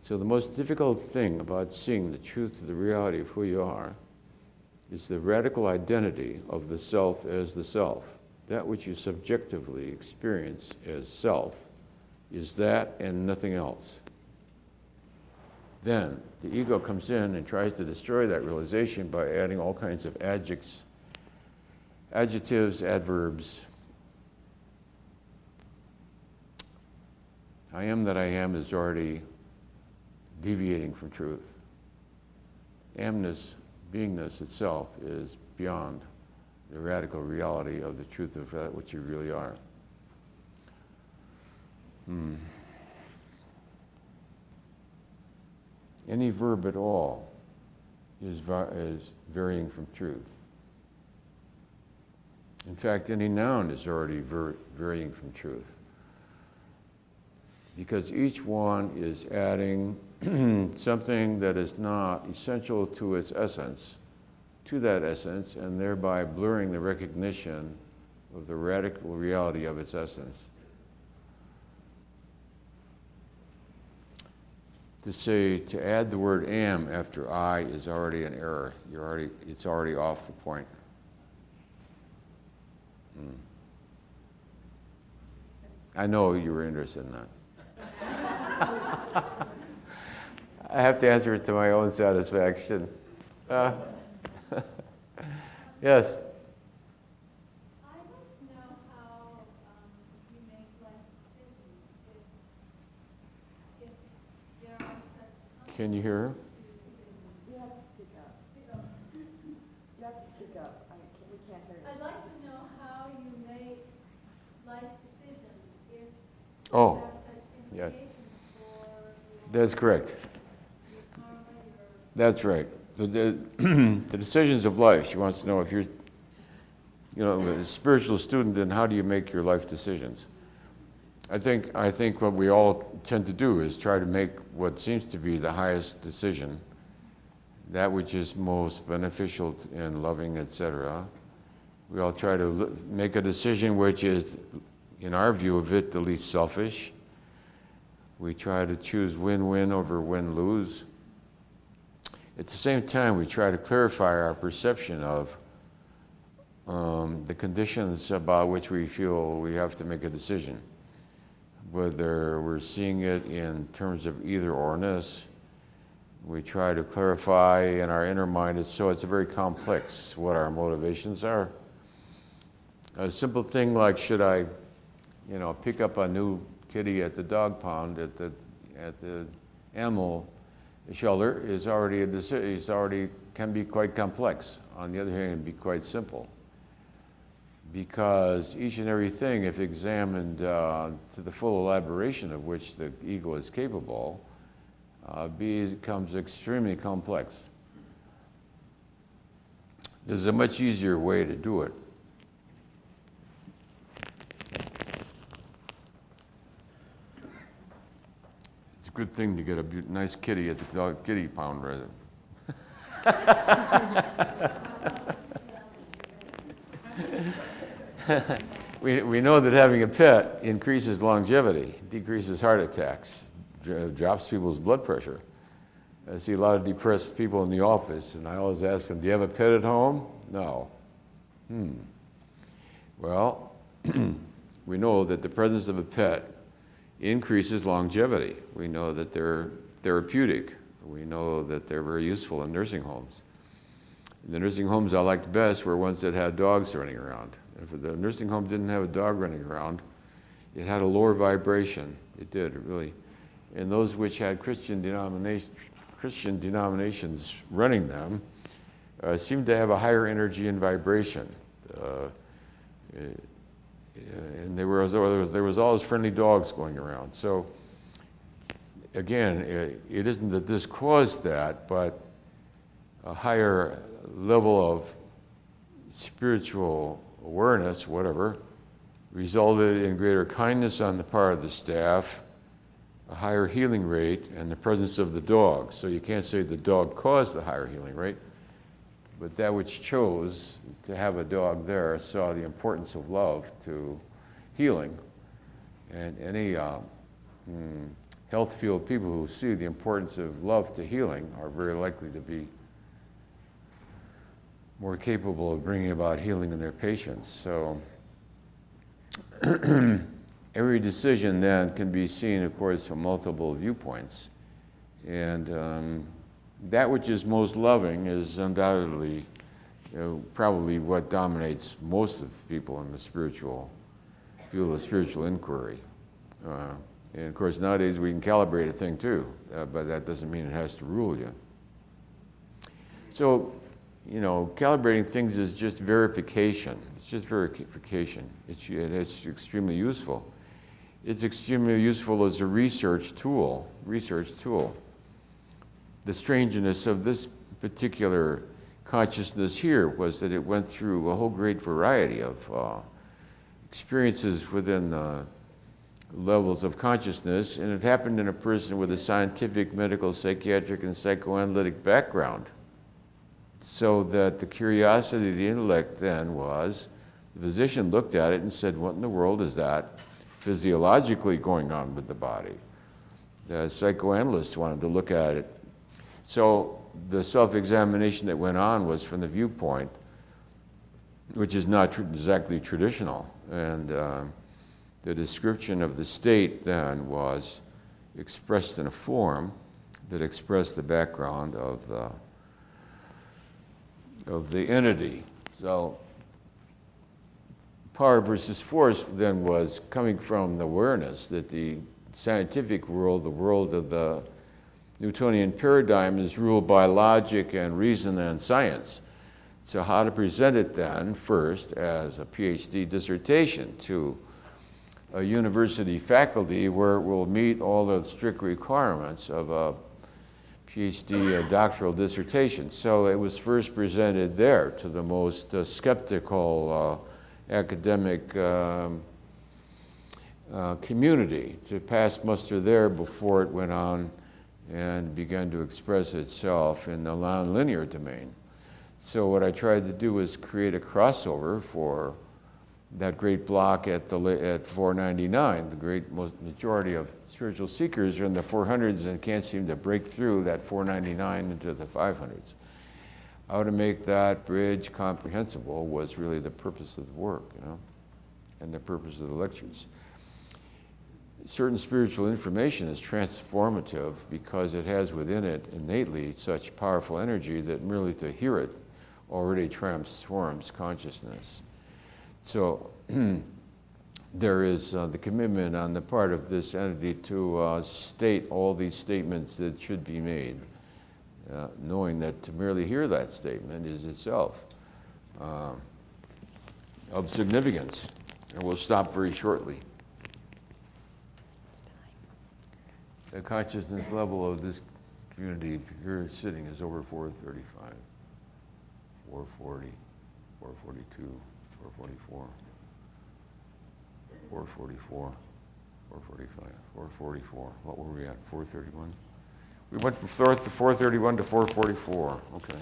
So the most difficult thing about seeing the truth of the reality of who you are is the radical identity of the self as the self. That which you subjectively experience as self is that and nothing else. Then the ego comes in and tries to destroy that realization by adding all kinds of adjectives, adverbs. I am that I am is already deviating from truth. Amness, beingness itself, is beyond the radical reality of the truth of that which you really are. Any verb at all is varying from truth. In fact, any noun is already varying from truth. Because each one is adding something that is not essential to its essence, to that essence, and thereby blurring the recognition of the radical reality of its essence. To add the word am after I is already an error. It's already off the point. I know you were interested in that. I have to answer it to my own satisfaction. Yes? I'd like to know how you make life decisions if there are such Can you hear her? You have to speak up. You have to speak up. We can't hear you. I'd like to know how you make life decisions if Oh, you have such yeah. implications for That's correct. your karma, your That's right. The decisions of life. She wants to know if you're, a spiritual student, then how do you make your life decisions? I think what we all tend to do is try to make what seems to be the highest decision, that which is most beneficial and loving, etc. We all try to make a decision which is, in our view of it, the least selfish. We try to choose win-win over win-lose. At the same time, we try to clarify our perception of the conditions about which we feel we have to make a decision. Whether we're seeing it in terms of either-orness, we try to clarify in our inner mind, so it's very complex what our motivations are. A simple thing like, should I, pick up a new kitty at the dog pound at the animal shelter is already can be quite complex. On the other hand, it can be quite simple. Because each and every thing, if examined to the full elaboration of which the ego is capable, becomes extremely complex. There's a much easier way to do it. It's a good thing to get a nice kitty at the dog kitty pound, rather. We know that having a pet increases longevity, decreases heart attacks, drops people's blood pressure. I see a lot of depressed people in the office, and I always ask them, do you have a pet at home? No. Well, we know that the presence of a pet increases longevity. We know that they're therapeutic. We know that they're very useful in nursing homes. The nursing homes I liked best were ones that had dogs running around. If the nursing home didn't have a dog running around, it had a lower vibration. It did, really. And those which had Christian denominations running them seemed to have a higher energy and vibration. And there was always friendly dogs going around. So again, it isn't that this caused that, but a higher level of spiritual awareness, whatever, resulted in greater kindness on the part of the staff, a higher healing rate, and the presence of the dog. So you can't say the dog caused the higher healing rate, but that which chose to have a dog there saw the importance of love to healing. And any health field people who see the importance of love to healing are very likely to be more capable of bringing about healing in their patients. So every decision then can be seen, of course, from multiple viewpoints. And that which is most loving is undoubtedly probably what dominates most of people in the spiritual field of spiritual inquiry. And of course, nowadays we can calibrate a thing too, but that doesn't mean it has to rule you. So, calibrating things is just verification. It's just verification. It's extremely useful. It's extremely useful as a research tool. The strangeness of this particular consciousness here was that it went through a whole great variety of experiences within levels of consciousness, and it happened in a person with a scientific, medical, psychiatric, and psychoanalytic background. So that the curiosity of the intellect then was, the physician looked at it and said, what in the world is that physiologically going on with the body? The psychoanalysts wanted to look at it. So the self-examination that went on was from the viewpoint, which is not exactly traditional. And the description of the state then was expressed in a form that expressed the background of the entity. So power versus force then was coming from the awareness that the scientific world, the world of the Newtonian paradigm, is ruled by logic and reason and science. So how to present it then first as a PhD dissertation to a university faculty where it will meet all the strict requirements of a PhD doctoral dissertation. So it was first presented there to the most skeptical academic community to pass muster there before it went on and began to express itself in the non-linear domain. So what I tried to do was create a crossover for that great block at 499. The great majority of spiritual seekers are in the 400s and can't seem to break through that 499 into the 500s. How to make that bridge comprehensible was really the purpose of the work, and the purpose of the lectures. Certain spiritual information is transformative because it has within it innately such powerful energy that merely to hear it already transforms consciousness. So there is the commitment on the part of this entity to state all these statements that should be made, knowing that to merely hear that statement is itself of significance. And we'll stop very shortly. The consciousness level of this community here sitting is over 435, 440, 442, 444, 444, 445, 444. What were we at? 431? We went from 431 to 444. Okay.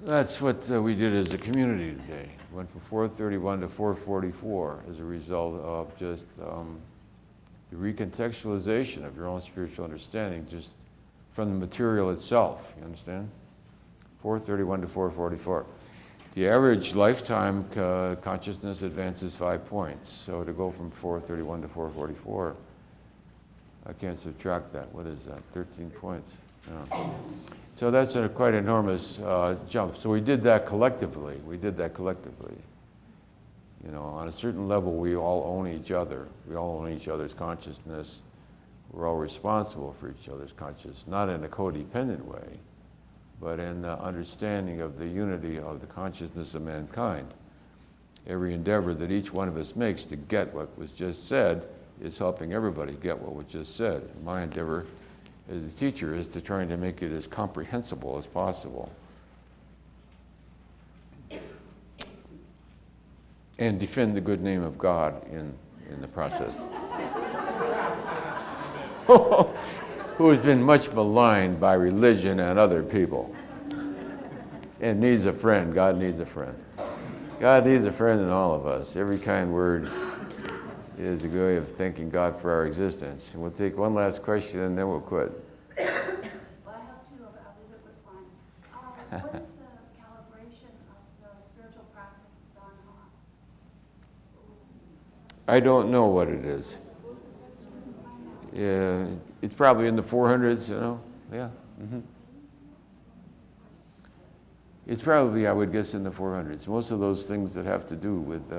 That's what we did as a community today. Went from 431 to 444 as a result of just the recontextualization of your own spiritual understanding just from the material itself. You understand? 431 to 444. The average lifetime consciousness advances 5 points. So to go from 431 to 444, I can't subtract that. What is that? 13 points. Yeah. So that's a quite enormous jump. So we did that collectively. On a certain level, we all own each other. We all own each other's consciousness. We're all responsible for each other's consciousness, not in a codependent way, but in the understanding of the unity of the consciousness of mankind. Every endeavor that each one of us makes to get what was just said is helping everybody get what was just said. And my endeavor as a teacher is to try to make it as comprehensible as possible. And defend the good name of God in the process. Who has been much maligned by religion and other people. And needs a friend. God needs a friend. God needs a friend in all of us. Every kind word is a way of thanking God for our existence. And we'll take one last question and then we'll quit. Well, I have two of it. I'll leave it with one. What is the calibration of the spiritual practice done on? I don't know what it is. Yeah, it's probably in the 400s, you know? Yeah. It's probably, I would guess, in the 400s. Most of those things that have to do with,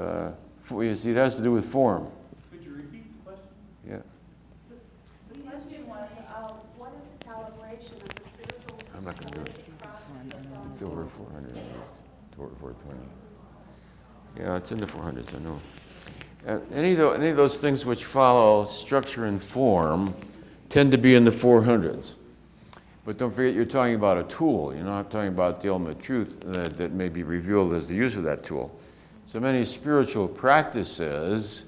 you see, it has to do with form. Could you repeat the question? Yeah. The question was, what is the calibration of the spiritual I'm not going to do it. holistic process of God? It's over 400, it's over 420. Yeah, it's in the 400s, I know. Any of those things which follow structure and form tend to be in the 400s. But don't forget, you're talking about a tool. You're not talking about the ultimate truth that may be revealed as the use of that tool. So many spiritual practices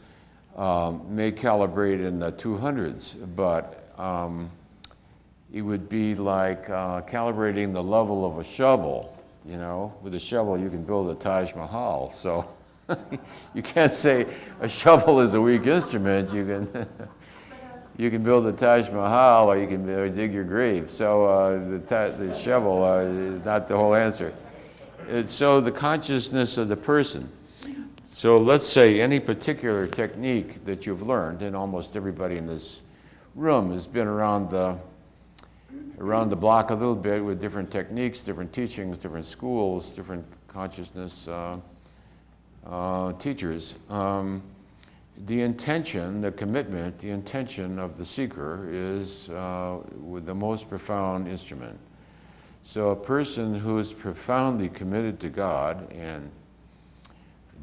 may calibrate in the 200s, but it would be like calibrating the level of a shovel. You know, with a shovel you can build a Taj Mahal. So you can't say a shovel is a weak instrument. You can build a Taj Mahal, or you can dig your grave. So the shovel is not the whole answer. So the consciousness of the person. So let's say any particular technique that you've learned, and almost everybody in this room has been around the block a little bit with different techniques, different teachings, different schools, different consciousness teachers. The intention, the commitment, the intention of the seeker is with the most profound instrument. So a person who is profoundly committed to God and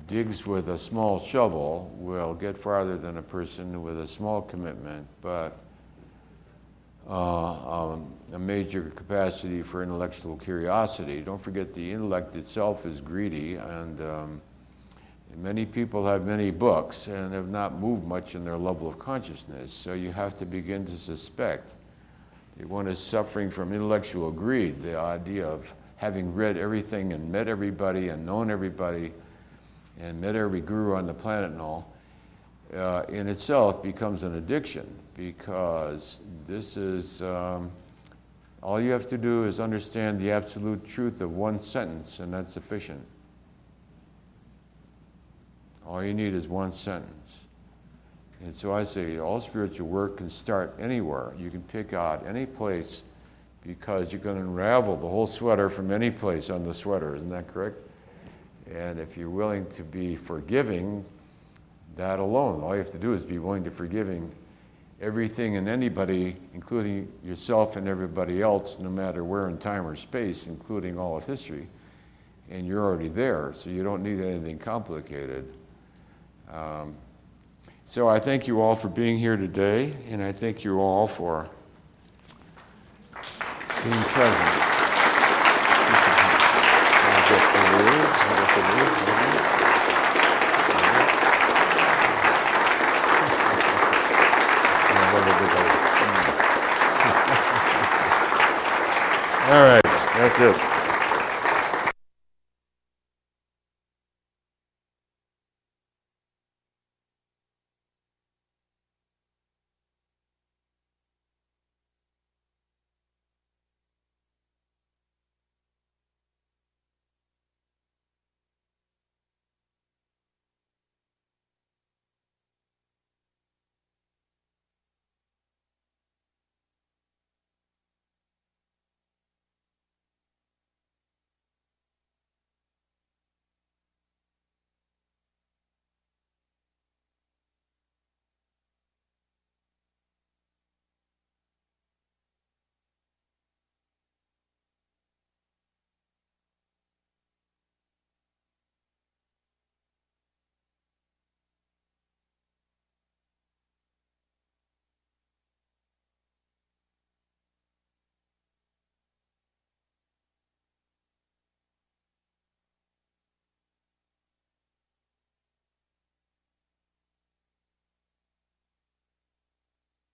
digs with a small shovel will get farther than a person with a small commitment, but a major capacity for intellectual curiosity. Don't forget, the intellect itself is greedy, and many people have many books and have not moved much in their level of consciousness. So you have to begin to suspect that one is suffering from intellectual greed, the idea of having read everything and met everybody and known everybody and met every guru on the planet and all, in itself becomes an addiction, because this is, all you have to do is understand the absolute truth of one sentence, and that's sufficient. All you need is one sentence. And so I say all spiritual work can start anywhere. You can pick out any place, because you can unravel the whole sweater from any place on the sweater. Isn't that correct? And if you're willing to be forgiving, that alone, all you have to do is be willing to forgiving everything and anybody, including yourself and everybody else, no matter where in time or space, including all of history. And you're already there, so you don't need anything complicated. So I thank you all for being here today, and I thank you all for being present. All right, that's it.